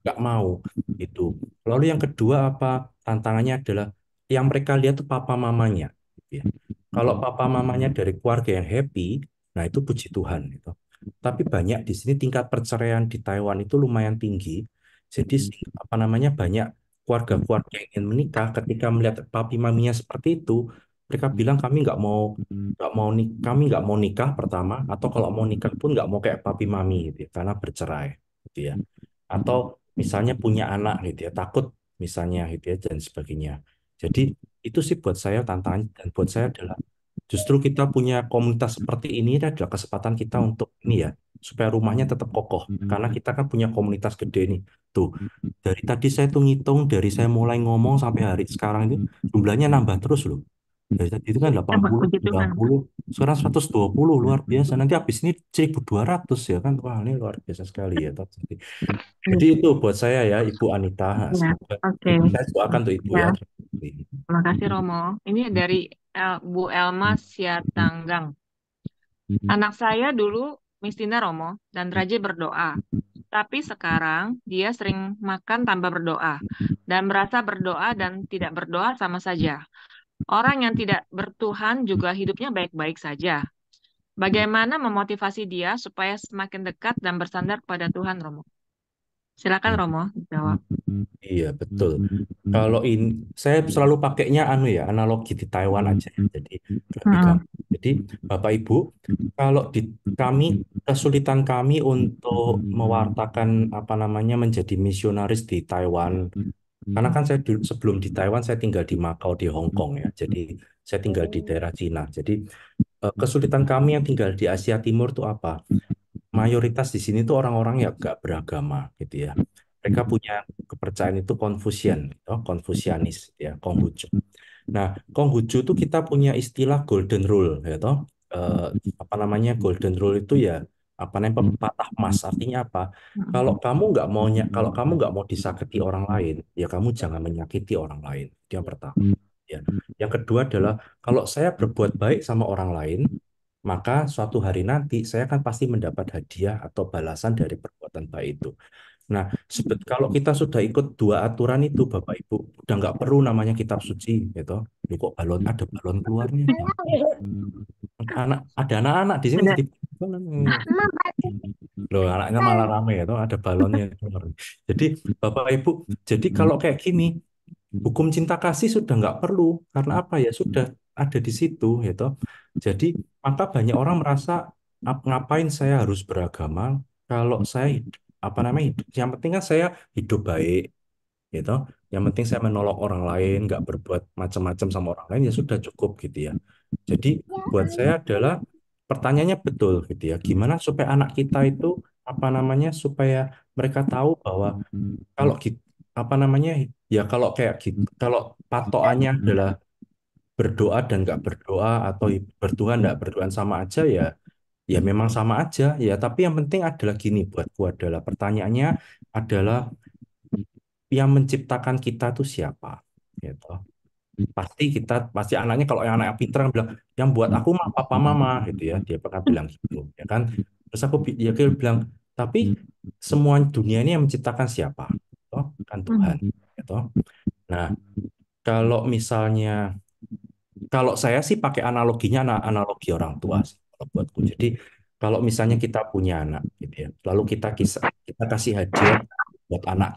nggak mau itu lalu yang kedua apa tantangannya adalah yang mereka lihat tuh papa mamanya gitu ya. Kalau papa mamanya dari keluarga yang happy nah itu puji Tuhan gitu tapi banyak di sini tingkat perceraian di Taiwan itu lumayan tinggi jadi apa namanya banyak keluarga-keluarga yang ingin menikah ketika melihat papi maminya seperti itu mereka bilang kami kami nggak mau nikah pertama atau kalau mau nikah pun nggak mau kayak papi mami gitu ya, karena bercerai gitu ya atau misalnya punya anak gitu ya takut misalnya gitu ya dan sebagainya jadi itu sih buat saya tantangan dan buat saya adalah justru kita punya komunitas seperti ini adalah kesempatan kita untuk ini ya supaya rumahnya tetap kokoh karena kita kan punya komunitas gede nih tuh dari tadi saya tuh ngitung dari saya mulai ngomong sampai hari sekarang itu jumlahnya nambah terus loh Dari tadi itu kan Tembak 80, puji Tuhan. 90, sekarang 120, luar biasa. Nanti habis ini 1.200 ya kan. Wah, ini luar biasa sekali ya. Jadi Iya, itu buat saya ya, Ibu Anita. Nah, iya. semoga Oke. saya doakan untuk Ibu Ya, ya. Terima kasih. terima kasih Romo. Ini dari Bu Elma Siatanggang. Anak saya dulu mistina Romo dan rajin berdoa. Tapi sekarang dia sering makan tanpa berdoa dan merasa berdoa dan tidak berdoa sama saja. Orang yang tidak bertuhan juga hidupnya baik-baik saja. Bagaimana memotivasi dia supaya semakin dekat dan bersandar kepada Tuhan, Romo? Silakan Romo jawab. Iya, betul. Kalau ini saya selalu pakainya ya, analogi di Taiwan aja ya. Jadi lebih Hmm. gampang. Jadi Bapak Ibu, kalau di kami kesulitan kami untuk mewartakan apa namanya menjadi misionaris di Taiwan. Karena kan saya dulu sebelum di Taiwan saya tinggal di Makau di Hong Kong ya. Jadi saya tinggal di daerah Cina. Jadi kesulitan kami yang tinggal di Asia Timur itu apa? Mayoritas di sini tuh orang-orang yang gak beragama gitu ya. Mereka punya kepercayaan itu Konfusian, gitu, Konfusianis, gitu ya, Konghucu. Nah, Konghucu itu kita punya istilah golden rule, ya toh. Eh, apa namanya golden rule itu ya apa namanya pepatah emas. Artinya apa? Kalau kamu nggak mau disakiti orang lain, ya kamu jangan menyakiti orang lain. Itu yang pertama. Ya. Yang kedua adalah kalau saya berbuat baik sama orang lain, maka suatu hari nanti saya kan pasti mendapat hadiah atau balasan dari perbuatan baik itu. Nah, kalau kita sudah ikut dua aturan itu, Bapak Ibu, udah nggak perlu namanya kitab suci, gitu. Loh, kok ada balon keluarnya? Ada anak-anak di sini Ada. jadi balon. Loh, anaknya malah rame ya, toh, ada balonnya. Jadi, Bapak Ibu, jadi kalau kayak gini, hukum cinta kasih sudah nggak perlu karena apa ya sudah ada di situ gitu. Jadi maka banyak orang merasa ngapain saya harus beragama kalau saya apa namanya yang penting kan saya hidup baik gitu. Yang penting saya menolong orang lain, nggak berbuat macam-macam sama orang lain ya sudah cukup gitu ya. Jadi buat saya adalah pertanyaannya betul gitu ya. Gimana supaya anak kita itu apa namanya supaya mereka tahu bahwa kalau gitu apa namanya ya kalau kayak gitu kalau patokannya adalah berdoa dan nggak berdoa atau bertuhan nggak berdoa sama aja ya ya memang sama aja ya tapi yang penting adalah gini buatku adalah pertanyaannya adalah yang menciptakan kita tuh siapa gitu pasti anaknya kalau yang anak pintar kan bilang yang buat aku mah papa mama gitu ya dia pernah bilang gitu ya kan terus dia bilang tapi semua dunia ini yang menciptakan siapa toh kan Tuhan gitu nah kalau misalnya kalau saya sih pakai analoginya analogi orang tua sih kalau buatku jadi kalau misalnya kita punya anak gitu ya lalu kita kasih hadiah buat anak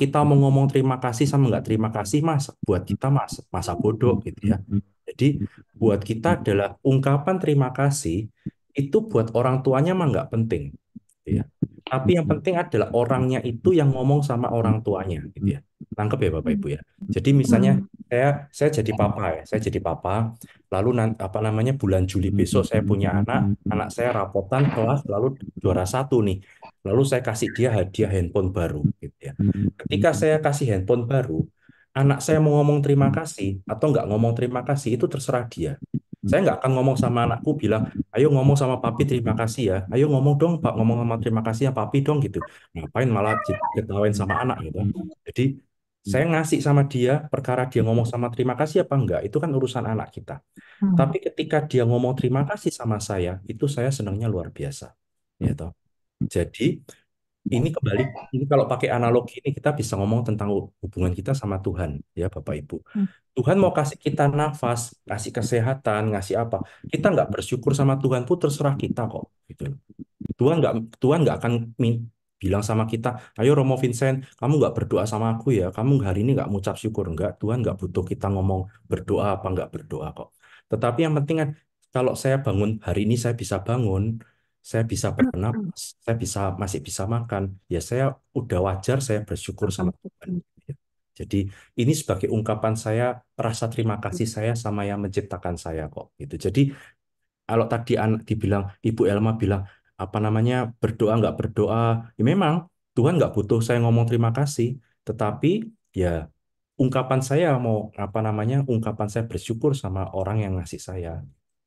kita mau ngomong terima kasih sama nggak terima kasih mas buat kita masa bodoh gitu ya jadi buat kita adalah ungkapan terima kasih itu buat orang tuanya mah nggak penting gitu ya tapi yang penting adalah orangnya itu yang ngomong sama orang tuanya gitu ya nangkep ya Bapak Ibu ya jadi misalnya saya jadi papa ya saya jadi papa lalu apa namanya bulan Juli besok saya punya anak saya rapotan kelas lalu juara satu nih lalu saya kasih dia hadiah handphone baru gitu ya ketika saya kasih handphone baru anak saya mau ngomong terima kasih atau nggak ngomong terima kasih itu terserah dia saya nggak akan ngomong sama anakku bilang ayo ngomong sama papi terima kasih ya ayo ngomong dong pak ngomong sama terima kasih ya papi dong gitu ngapain malah ketawain sama anak gitu jadi saya ngasih sama dia perkara dia ngomong sama terima kasih apa enggak itu kan urusan anak kita. Tapi ketika dia ngomong terima kasih sama saya, itu saya senangnya luar biasa. Ya toh. Jadi ini kembali ini kalau pakai analogi ini kita bisa ngomong tentang hubungan kita sama Tuhan ya Bapak Ibu. Tuhan mau kasih kita nafas, kasih kesehatan, ngasih apa. Kita nggak bersyukur sama Tuhan pun terserah kita kok. Gitu. Tuhan nggak akan bilang sama kita, ayo Romo Vincent, kamu nggak berdoa sama aku ya, kamu hari ini nggak mengucap syukur enggak. Tuhan nggak butuh kita ngomong berdoa apa nggak berdoa kok. Tetapi yang penting kan kalau saya bangun hari ini saya bisa bangun, saya bisa bernapas, saya masih bisa makan, ya saya udah wajar saya bersyukur sama Tuhan. Jadi ini sebagai ungkapan saya rasa terima kasih saya sama yang menciptakan saya kok. Gitu. Jadi kalau tadi dibilang Ibu Elma bilang apa namanya berdoa nggak berdoa, ya memang Tuhan nggak butuh saya ngomong terima kasih, tetapi ya ungkapan saya mau apa namanya ungkapan saya bersyukur sama orang yang ngasih saya.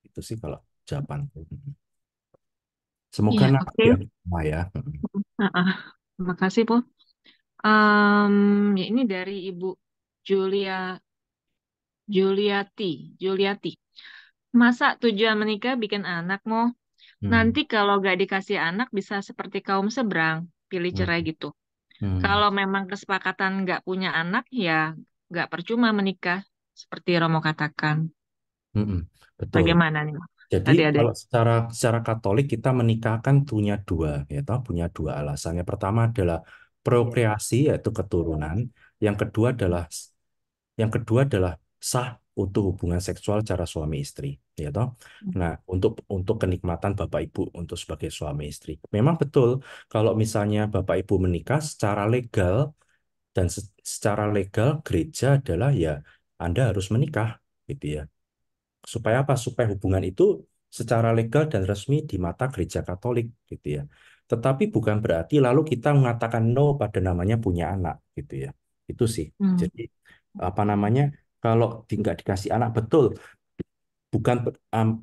Itu sih kalau jawabanku. Semoga Iya, nangkep oke. ya, Maya. Ya. Ah, ah. Terima kasih, Po. Ya ini dari Ibu Julia Juliati. Masa tujuan menikah bikin anak mau? Hmm, Nanti kalau gak dikasih anak bisa seperti kaum seberang, pilih hmm, cerai gitu. hmm, Kalau memang kesepakatan nggak punya anak, ya nggak percuma menikah, seperti Romo katakan. hmm. Betul. Bagaimana nih, Jadi adik-adik? kalau secara Katolik kita menikahkan punya dua, ya toh, punya dua alasan. Yang pertama adalah prokreasi yaitu keturunan. Yang kedua adalah yang kedua adalah sah untuk hubungan seksual cara suami istri, ya toh. Nah, untuk kenikmatan Bapak Ibu untuk sebagai suami istri. Memang betul kalau misalnya Bapak Ibu menikah secara legal dan secara legal gereja adalah ya Anda harus menikah gitu ya. Supaya apa? Supaya hubungan itu secara legal dan resmi di mata Gereja Katolik gitu ya. Tetapi bukan berarti lalu kita mengatakan no pada namanya punya anak gitu ya. Itu sih. Hmm. Jadi apa namanya? Kalau nggak dikasih anak betul, bukan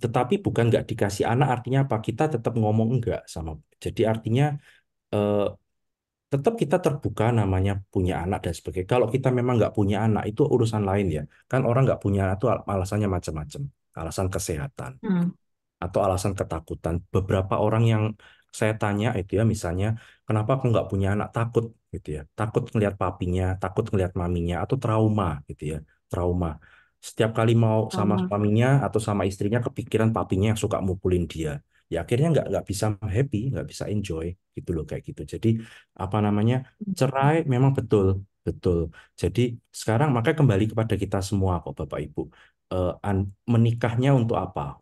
tetapi bukan nggak dikasih anak artinya apa? Kita tetap ngomong enggak sama. Jadi artinya eh, tetap kita terbuka namanya punya anak dan sebagainya. Kalau kita memang nggak punya anak itu urusan lain ya. Kan orang nggak punya anak itu alasannya macam-macam. Alasan kesehatan Hmm. atau alasan ketakutan. Beberapa orang yang saya tanya itu ya, misalnya, kenapa aku nggak punya anak? Takut gitu ya. Takut ngelihat papinya, takut ngelihat maminya, atau trauma gitu ya. Trauma. Setiap kali mau sama Sama. suaminya atau sama istrinya kepikiran papinya yang suka mukulin dia. Ya akhirnya nggak bisa happy, nggak bisa enjoy gitu loh kayak gitu. Jadi apa namanya cerai memang betul betul. Jadi sekarang makanya kembali kepada kita semua kok Bapak Ibu. Menikahnya untuk apa?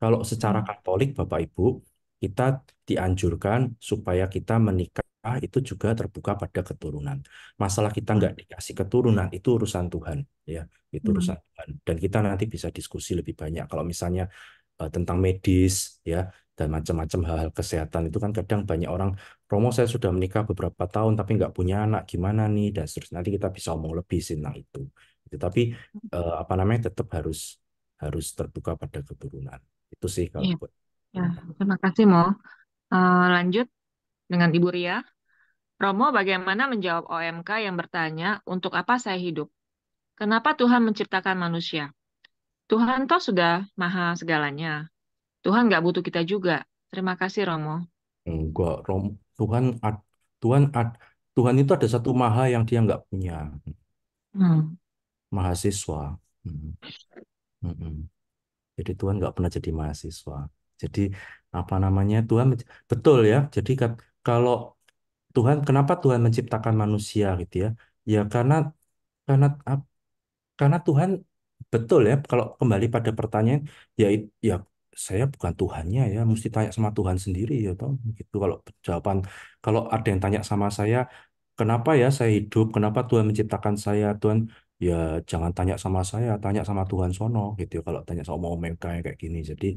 Kalau secara Hmm. Katolik, Bapak Ibu, kita dianjurkan supaya kita menikah itu juga terbuka pada keturunan. Masalah kita Hmm. nggak dikasih keturunan itu urusan Tuhan, ya, itu Hmm. urusan Tuhan. Dan kita nanti bisa diskusi lebih banyak. Kalau misalnya tentang medis, ya, dan macam-macam hal-hal kesehatan itu kan kadang banyak orang, Romo saya sudah menikah beberapa tahun tapi nggak punya anak, gimana nih? Dan seterusnya nanti kita bisa omong lebih sih tentang itu. Tapi apa namanya tetap harus harus terbuka pada keturunan. Itu sih kalau Iya, buat. ya. Terima kasih, Mo. Lanjut dengan Ibu Ria. Romo bagaimana menjawab OMK yang bertanya, untuk apa saya hidup? Kenapa Tuhan menciptakan manusia? Tuhan toh sudah maha segalanya. Tuhan nggak butuh kita juga. Terima kasih, Romo. Enggak, Tuhan Tuhan Tuhan itu ada satu maha yang dia nggak punya, Hmm. mahasiswa. Hmm, hmm, hmm. Jadi Tuhan nggak pernah jadi mahasiswa. Jadi apa namanya Tuhan betul ya. Jadi kalau Tuhan kenapa Tuhan menciptakan manusia gitu ya? Ya karena karena Tuhan betul ya, kalau kembali pada pertanyaan, ya ya saya bukan Tuhannya ya, mesti tanya sama Tuhan sendiri ya toh. Gitu kalau jawaban kalau ada yang tanya sama saya, kenapa ya saya hidup, kenapa Tuhan menciptakan saya, Tuhan ya jangan tanya sama saya, tanya sama Tuhan sono gitu ya. Kalau tanya sama mereka kayak gini, jadi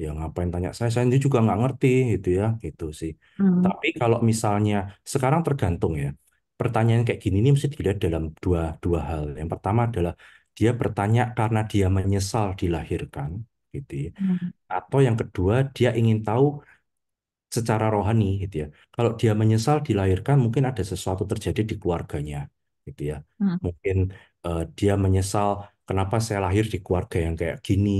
ya ngapain tanya saya sendiri juga nggak ngerti gitu ya, gitu sih. Hmm. Tapi kalau misalnya sekarang tergantung ya. Pertanyaan kayak gini ini mesti dilihat dalam dua dua hal. Yang pertama adalah dia bertanya karena dia menyesal dilahirkan, gitu ya. Hmm. Atau yang kedua, dia ingin tahu secara rohani, gitu ya. Kalau dia menyesal dilahirkan, mungkin ada sesuatu terjadi di keluarganya, gitu ya. Hmm. Mungkin dia menyesal kenapa saya lahir di keluarga yang kayak gini,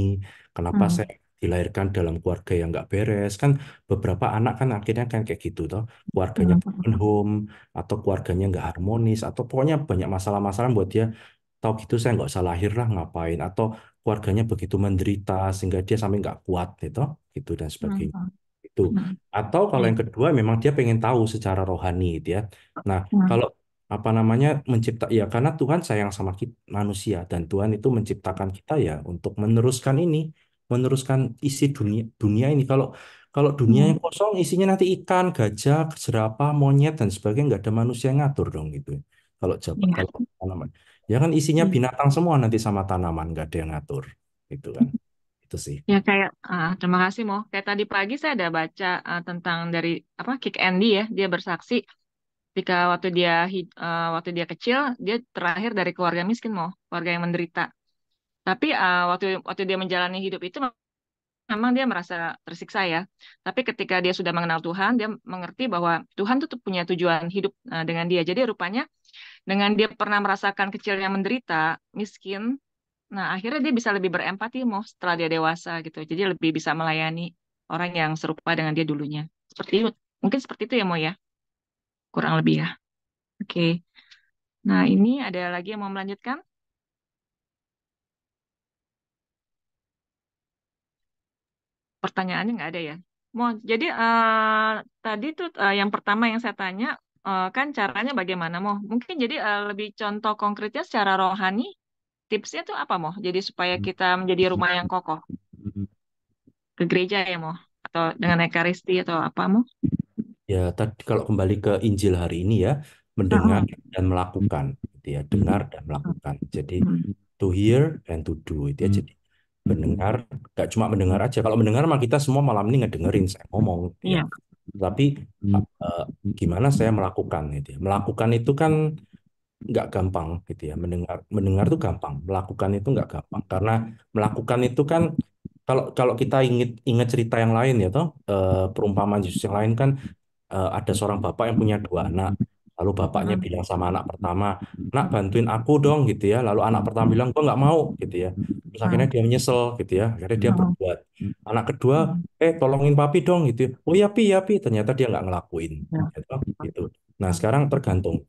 kenapa Hmm. saya dilahirkan dalam keluarga yang nggak beres. Kan beberapa anak kan akhirnya kan kayak gitu, toh. Keluarganya Hmm. broken home, atau keluarganya nggak harmonis, atau pokoknya banyak masalah-masalah buat dia tahu gitu saya nggak usah lahir lah ngapain atau keluarganya begitu menderita sehingga dia sampai nggak kuat gitu dan Hmm. sebagainya itu Hmm. atau kalau Iya. yang kedua memang dia pengen tahu secara rohani gitu ya. Nah Hmm. kalau apa namanya mencipta ya karena Tuhan sayang sama kita, manusia dan Tuhan itu menciptakan kita ya untuk meneruskan isi dunia dunia ini kalau kalau dunia Hmm. yang kosong isinya nanti ikan, gajah, jerapah, monyet dan sebagainya nggak ada manusia yang ngatur dong gitu. Iya. Kalau tanaman ya kan isinya Hmm. binatang semua nanti sama tanaman nggak ada yang ngatur gitu kan. Itu sih. Ya kayak terima kasih Mo. Kayak tadi pagi saya ada baca tentang dari apa Kick Andy ya, dia bersaksi Ketika waktu dia kecil, dia terlahir dari keluarga miskin, keluarga yang menderita. Tapi waktu waktu dia menjalani hidup itu memang dia merasa tersiksa ya. Tapi ketika dia sudah mengenal Tuhan, dia mengerti bahwa Tuhan tuh punya tujuan hidup dengan dia. Jadi rupanya dengan dia pernah merasakan kecil yang menderita, miskin, nah akhirnya dia bisa lebih berempati setelah dia dewasa gitu. Jadi lebih bisa melayani orang yang serupa dengan dia dulunya. Seperti itu. Mungkin seperti itu ya ya, kurang lebih ya. Oke. Nah, ini ada lagi yang mau melanjutkan? Pertanyaannya nggak ada ya. Jadi tadi tuh yang pertama yang saya tanya kan caranya bagaimana Mungkin jadi lebih contoh konkretnya secara rohani, tipsnya tuh apa Jadi supaya kita menjadi rumah yang kokoh ke gereja ya Atau dengan ekaristi atau apa Ya, tadi kalau kembali ke Injil hari ini ya, mendengar Heeh. dan melakukan, gitu ya, dengar dan melakukan. Jadi Hmm. to hear and to do, itu ya. Jadi mendengar, gak cuma mendengar aja. Kalau mendengar mah kita semua malam ini ngedengerin saya ngomong, gitu ya. Iya. Tapi eh, gimana saya melakukan, gitu ya. Melakukan itu kan nggak gampang gitu ya, mendengar mendengar tuh gampang, melakukan itu nggak gampang karena melakukan itu kan kalau kalau kita ingat ingat cerita yang lain ya toh, perumpamaan Yesus yang lain kan, ada seorang bapak yang punya dua anak, lalu bapaknya Heeh. bilang sama anak pertama, nak bantuin aku dong gitu ya, lalu anak pertama bilang gua nggak mau gitu ya, terus akhirnya dia menyesal gitu ya, akhirnya dia Heeh. berbuat. Anak kedua, Heeh. tolongin papi dong gitu ya. Oh ya pi ya pi, ternyata dia nggak ngelakuin Ya. gitu, gitu. Nah sekarang tergantung,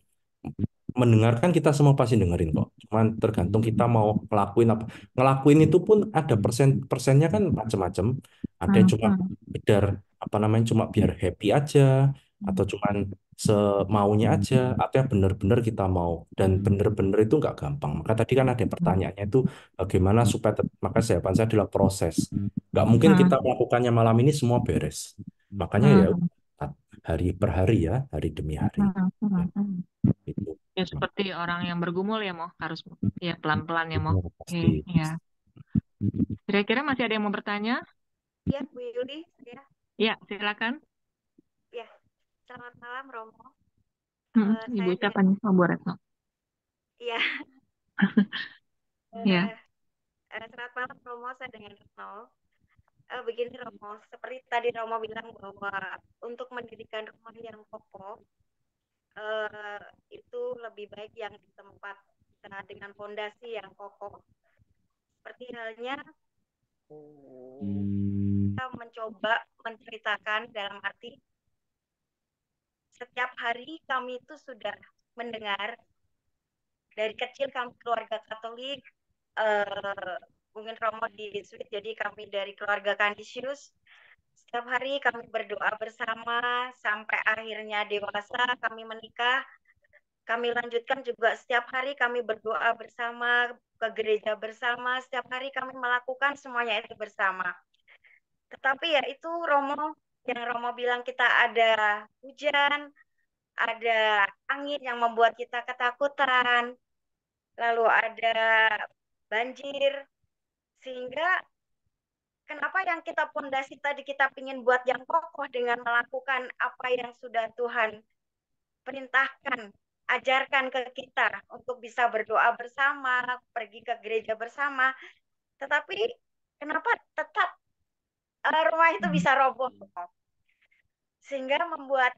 mendengarkan kita semua pasti dengerin kok. Cuman tergantung kita mau ngelakuin apa. Ngelakuin itu pun ada persennya kan macam-macam. Ada yang cuma Heeh. sekedar apa namanya cuma biar happy aja, atau cuman semaunya aja, atau yang benar-benar kita mau, dan benar-benar itu nggak gampang. Maka tadi kan ada pertanyaannya itu bagaimana supaya maka jawaban saya adalah proses. Nggak mungkin Heeh. kita melakukannya malam ini semua beres. Makanya ya Heeh. hari per hari ya, hari demi hari. Heeh. Ya, Heeh. itu. Ya seperti orang yang bergumul ya harus ya pelan-pelan ya Benar, Oke, pasti. ya. Kira-kira masih ada yang mau bertanya? Ya, Bu Yuli, ya, Ya, silakan. ya. Selamat malam, Romo. Ibu Saya siapa dengan, nih? Bu Retno. ya, Ya. eh, selamat malam, Romo. Saya dengan Retno. Begini, Romo, seperti tadi Romo bilang bahwa untuk mendirikan rumah yang kokoh, eh, itu lebih baik yang di tempat dengan fondasi yang kokoh. Seperti halnya kita mencoba menceritakan dalam arti setiap hari kami itu sudah mendengar dari kecil kami keluarga Katolik, mungkin Romo di Swiss, jadi kami dari keluarga Kanisius. Setiap hari kami berdoa bersama sampai akhirnya dewasa kami menikah. Kami lanjutkan juga setiap hari kami berdoa bersama, ke gereja bersama, setiap hari kami melakukan semuanya itu bersama. Tetapi ya itu Romo, yang Romo bilang kita ada hujan, ada angin yang membuat kita ketakutan, lalu ada banjir, sehingga kenapa yang kita pondasi tadi kita ingin buat yang kokoh dengan melakukan apa yang sudah Tuhan perintahkan, ajarkan ke kita untuk bisa berdoa bersama, pergi ke gereja bersama, tetapi kenapa tetap rumah itu bisa roboh, sehingga membuat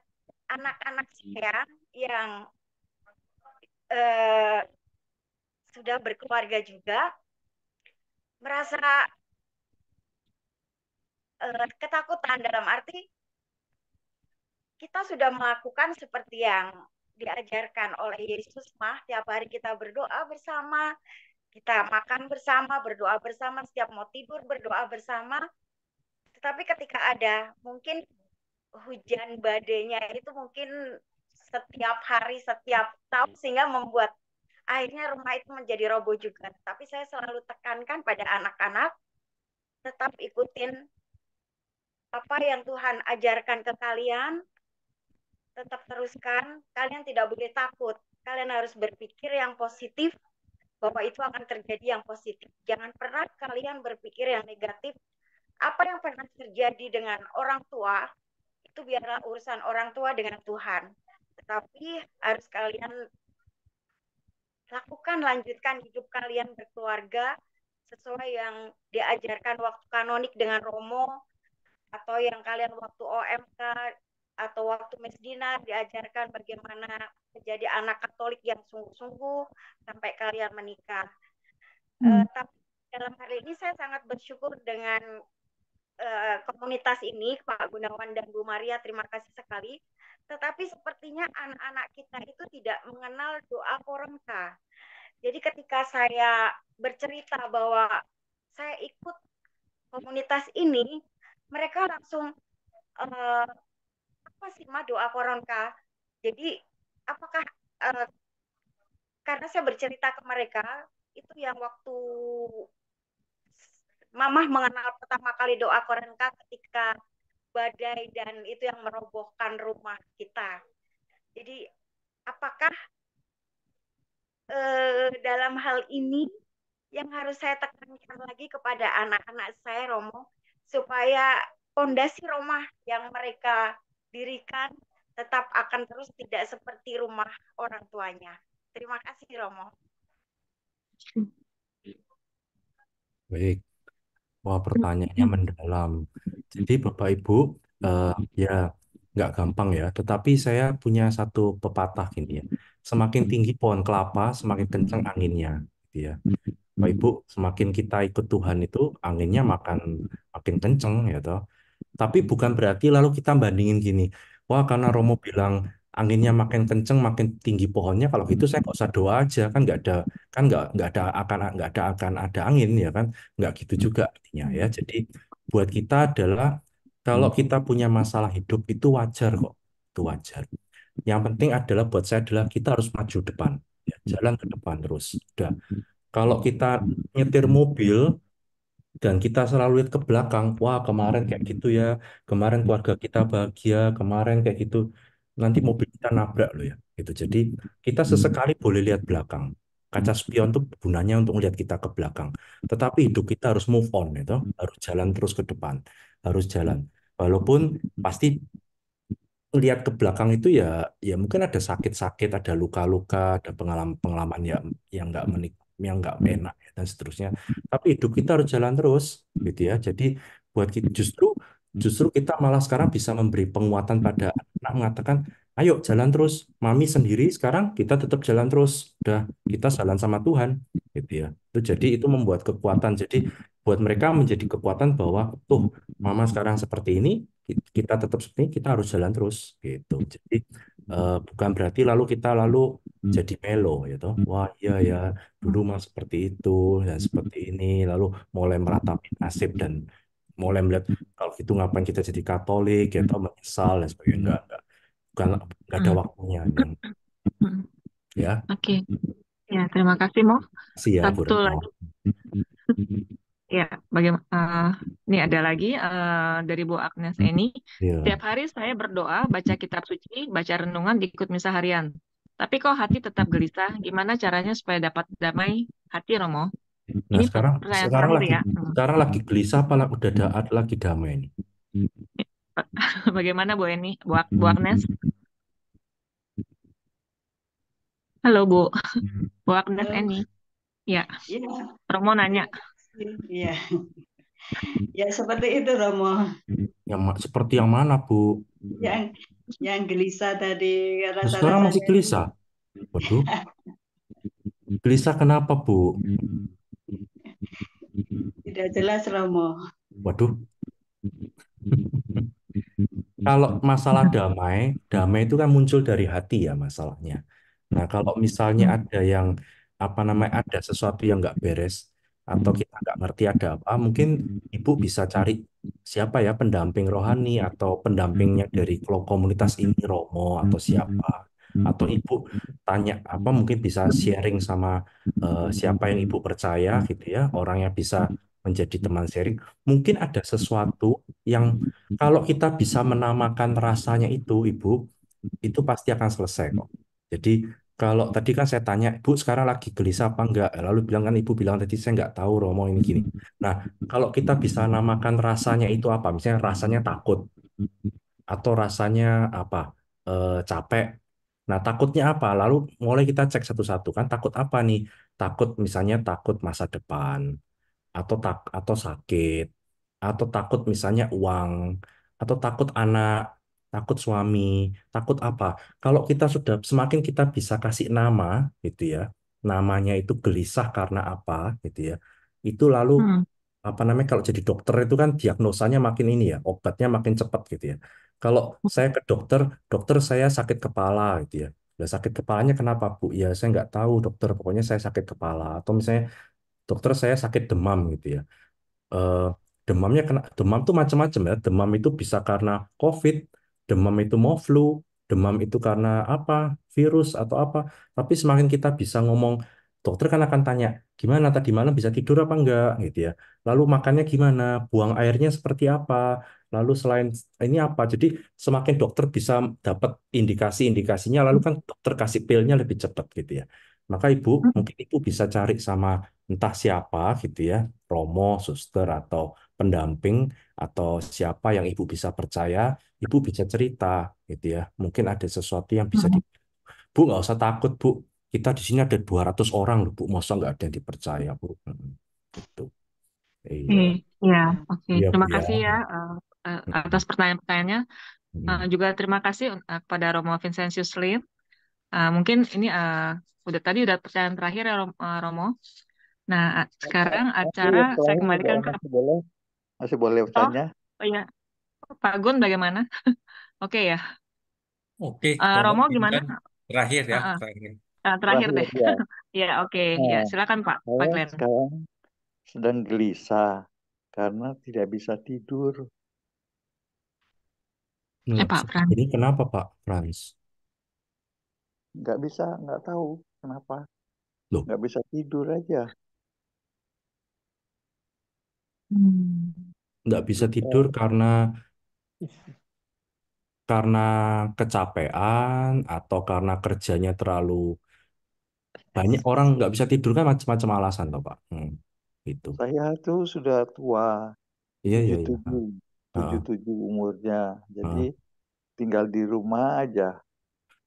anak-anak saya yang eh, sudah berkeluarga juga merasa ketakutan, dalam arti kita sudah melakukan seperti yang diajarkan oleh Yesus tiap hari kita berdoa bersama, kita makan bersama, berdoa bersama, setiap mau tidur berdoa bersama. Tetapi ketika ada mungkin hujan badainya itu mungkin setiap hari, setiap tahun, sehingga membuat akhirnya rumah itu menjadi roboh juga. Tapi saya selalu tekankan pada anak-anak, tetap ikutin apa yang Tuhan ajarkan ke kalian, tetap teruskan, kalian tidak boleh takut. Kalian harus berpikir yang positif, bahwa itu akan terjadi yang positif. Jangan pernah kalian berpikir yang negatif. Apa yang pernah terjadi dengan orang tua, itu biarlah urusan orang tua dengan Tuhan. Tetapi harus kalian lakukan, lanjutkan hidup kalian berkeluarga sesuai yang diajarkan waktu kanonik dengan Romo, atau yang kalian waktu OMK atau waktu Mesdina diajarkan bagaimana menjadi anak Katolik yang sungguh-sungguh sampai kalian menikah. Tapi dalam hal ini saya sangat bersyukur dengan komunitas ini, Pak Gunawan dan Bu Maria, terima kasih sekali. Tetapi sepertinya anak-anak kita itu tidak mengenal doa koronka. Jadi ketika saya bercerita bahwa saya ikut komunitas ini, mereka langsung apa sih Ma doa koronka? Jadi apakah karena saya bercerita ke mereka itu yang waktu Mamah mengenal pertama kali doa koronka ketika badai dan itu yang merobohkan rumah kita. Jadi apakah dalam hal ini yang harus saya tekankan lagi kepada anak-anak saya, Romo, supaya fondasi rumah yang mereka dirikan tetap akan terus tidak seperti rumah orang tuanya. Terima kasih, Romo. Baik. Wah, pertanyaannya mendalam. Jadi Bapak Ibu, ya nggak gampang ya. Tetapi saya punya satu pepatah gini ya. Semakin tinggi pohon kelapa, semakin kencang anginnya. Gitu ya. Bapak Ibu, semakin kita ikut Tuhan itu, anginnya makin kencang ya toh. Tapi bukan berarti lalu kita bandingin gini, wah karena Romo bilang anginnya makin kenceng, makin tinggi pohonnya, kalau gitu saya nggak usah doa aja, kan nggak ada akan ada angin ya kan, nggak gitu juga artinya ya. Jadi buat kita adalah kalau kita punya masalah hidup itu wajar kok, itu wajar. Yang penting adalah buat saya adalah kita harus maju depan, ya, jalan ke depan terus. Udah. Kalau kita nyetir mobil dan kita selalu lihat ke belakang, wah kemarin kayak gitu ya, kemarin keluarga kita bahagia, kemarin kayak gitu, nanti mobil kita nabrak loh ya. Gitu. Jadi kita sesekali boleh lihat belakang. Kaca spion tuh gunanya untuk melihat kita ke belakang. Tetapi hidup kita harus move on, gitu. Harus jalan terus ke depan, harus jalan. Walaupun pasti lihat ke belakang itu ya, ya mungkin ada sakit-sakit, ada luka-luka, ada pengalaman-pengalaman yang nggak yang nggak enak ya, dan seterusnya. Tapi hidup kita harus jalan terus, gitu ya. Jadi buat kita justru kita malah sekarang bisa memberi penguatan pada anak mengatakan, ayo jalan terus, mami sendiri sekarang kita tetap jalan terus, udah kita jalan sama Tuhan, gitu ya. Itu membuat kekuatan. Jadi buat mereka menjadi kekuatan bahwa tuh mama sekarang seperti ini, kita tetap seperti ini, kita harus jalan terus gitu. Jadi bukan berarti lalu kita jadi melo gitu. Wah iya ya dulu mah seperti itu dan seperti ini, lalu mulai meratapi nasib dan mulai melihat kalau gitu ngapain kita jadi Katolik ya atau menyesal dan sebagainya. Enggak. Bukan, enggak ada waktunya yang ya. Oke, ya terima kasih Mo. Kasih ya Bu Satu Retno. lagi, ya bagaimana? Ini ada lagi dari Bu Agnes ini. Iya. Setiap hari saya berdoa, baca kitab suci, baca renungan, ikut misa harian. Tapi kok hati tetap gelisah? Gimana caranya supaya dapat damai hati, Romo? Nah Ini sekarang pertanyaan sekarang terakhir lagi ya. sekarang lagi gelisah apa udah lagi damai ini? Bagaimana Bu Eni, Bu Agnes? Halo Bu, Bu Agnes Halo, Eni. Ya, ya, Romo nanya. iya, ya seperti itu Romo. Seperti yang mana Bu? Yang yang gelisah tadi Nah, sekarang masih rasa-rasanya gelisah. Waduh, gelisah kenapa Bu? tidak jelas Romo. Waduh, kalau masalah damai itu kan muncul dari hati ya masalahnya. Nah, kalau misalnya ada yang apa namanya ada sesuatu yang nggak beres atau kita nggak ngerti ada apa, mungkin ibu bisa cari siapa ya pendamping rohani atau pendampingnya dari komunitas ini Romo atau siapa. Atau ibu tanya apa mungkin bisa sharing sama siapa yang ibu percaya gitu ya, orang yang bisa menjadi teman sharing. Mungkin ada sesuatu yang kalau kita bisa menamakan rasanya itu, Ibu, itu pasti akan selesai kok. Jadi kalau tadi kan saya tanya, Ibu sekarang lagi gelisah apa enggak? Lalu bilang kan Ibu bilang tadi saya enggak tahu Romo ini gini. Nah, kalau kita bisa namakan rasanya itu apa? Misalnya rasanya takut atau rasanya apa? Capek Nah, takutnya apa? Lalu mulai kita cek satu-satu kan, takut apa nih? Takut misalnya takut masa depan, atau sakit, atau takut misalnya uang, atau takut anak, takut suami, takut apa? Kalau kita sudah semakin kita bisa kasih nama gitu ya, namanya itu gelisah karena apa gitu ya. Itu lalu Hmm. apa namanya kalau jadi dokter itu kan diagnosanya makin ini ya, obatnya makin cepat gitu ya. Kalau saya ke dokter, dokter saya sakit kepala gitu ya. Lah sakit kepalanya kenapa, Bu? Ya saya nggak tahu dokter, pokoknya saya sakit kepala. Atau misalnya dokter saya sakit demam gitu ya. eh, Demamnya kena demam tuh macam-macam ya. Demam itu bisa karena COVID, demam itu mau flu, demam itu karena apa? Virus atau apa. Tapi semakin kita bisa ngomong, dokter kan akan tanya, gimana tadi malam bisa tidur apa enggak gitu ya. Lalu makannya gimana? Buang airnya seperti apa? Lalu selain ini apa? Jadi semakin dokter bisa dapat indikasi-indikasinya, lalu kan dokter kasih pilnya lebih cepat gitu ya. Maka ibu, mungkin ibu bisa cari sama entah siapa gitu ya, romo, suster, atau pendamping, atau siapa yang ibu bisa percaya, ibu bisa cerita gitu ya. Mungkin ada sesuatu yang bisa di... Hmm. Bu, nggak usah takut, Bu. Kita di sini ada 200 orang loh, Bu. Masa nggak ada yang dipercaya, Bu? Gitu. Iya. Ya, oke. Iya, Bu Terima ya. kasih ya atas pertanyaan-pertanyaannya. Mm. Juga terima kasih kepada Romo Vincentius Lim. Mungkin ini udah pertanyaan terakhir ya Romo. Nah, sekarang Masih acara yang saya terakhir ada kembalikan ke masih boleh oh, bertanya. oh ya, Pak Gun bagaimana? Oke ya. Oke, Romo Romo gimana? izinkan terakhir ya, Ah, ah. terakhir. Terakhir Terakhir deh. ya. Ya, oke. Ya, Nah, silakan Pak saya Glenn. sekarang sedang gelisah karena tidak bisa tidur. Nggak Pak bisa Fran. Ini kenapa, Pak Franz? Nggak bisa, nggak tahu kenapa. Loh, Nggak bisa tidur aja. Hmm. nggak bisa tidur Eh, karena kecapean atau karena kerjanya terlalu banyak. Orang nggak bisa tidur kan macam-macam alasan toh Pak. Gitu. Saya tuh sudah tua, Iya iya tujuh iya. tujuh, Heeh, tujuh tujuh umurnya. Jadi heeh. tinggal di rumah aja.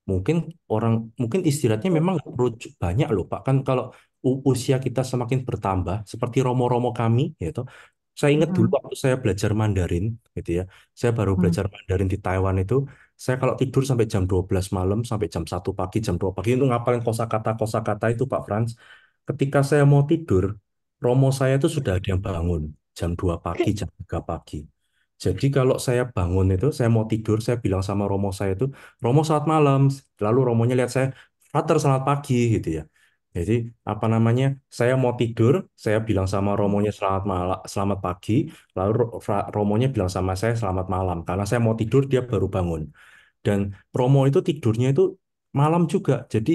Mungkin mungkin istirahatnya memang nggak perlu banyak loh Pak. Kan kalau usia kita semakin bertambah, seperti romo-romo kami, gitu. Saya ingat dulu Hmm. waktu saya belajar Mandarin, gitu ya. Saya baru Hmm. belajar Mandarin di Taiwan itu. Saya kalau tidur sampai jam 12 malam, sampai jam 1 pagi, jam 2 pagi itu ngapalin kosakata itu Pak Franz. Ketika saya mau tidur, romo saya itu sudah ada yang bangun. Jam 2 pagi, jam 3 pagi. Jadi kalau saya bangun itu, saya mau tidur, saya bilang sama romo saya itu, Romo selamat malam. Lalu Romonya lihat saya, Frater selamat pagi gitu ya. Jadi apa namanya? Saya mau tidur, saya bilang sama Romonya selamat malam, selamat pagi. Lalu Romonya bilang sama saya selamat malam. Karena saya mau tidur, dia baru bangun. Dan Romo itu tidurnya itu malam juga. Jadi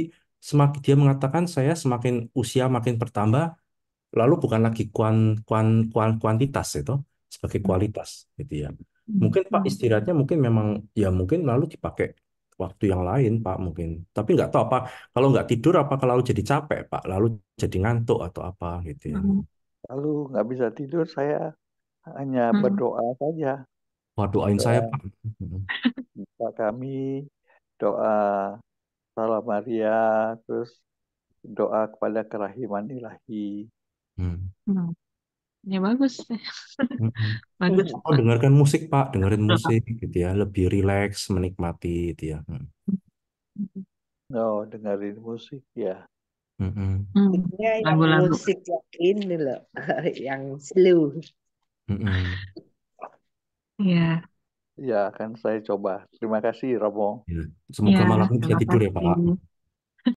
semakin dia mengatakan saya semakin usia makin bertambah, lalu bukan lagi kuantitas itu sebagai kualitas gitu ya. Mungkin Pak Hmm. istirahatnya mungkin memang ya mungkin lalu dipakai waktu yang lain Pak mungkin. Tapi nggak tahu apa kalau nggak tidur apa kalau jadi capek Pak lalu jadi ngantuk atau apa gitu ya. Hmm. Lalu nggak bisa tidur, saya hanya Hmm. berdoa saja. Wah doain saya Doa Pak. Bapa kami, doa Salam Maria, terus doa kepada kerahiman ilahi. Hmm. Hmm. Ya bagus. Mm-mm. Bagus, Atau Pak. dengarkan musik Pak, dengerin musik gitu ya, lebih rileks menikmati gitu ya. Oh, dengerin musik ya. Mm-mm. Musiknya yang Lagu-lagu. musik yang ini loh, yang slow. Mm-mm. Ya. Ya, akan saya coba. Terima kasih, Romo. Ya. Semoga Ya, malam ini bisa terima tidur ya Pak. kasih.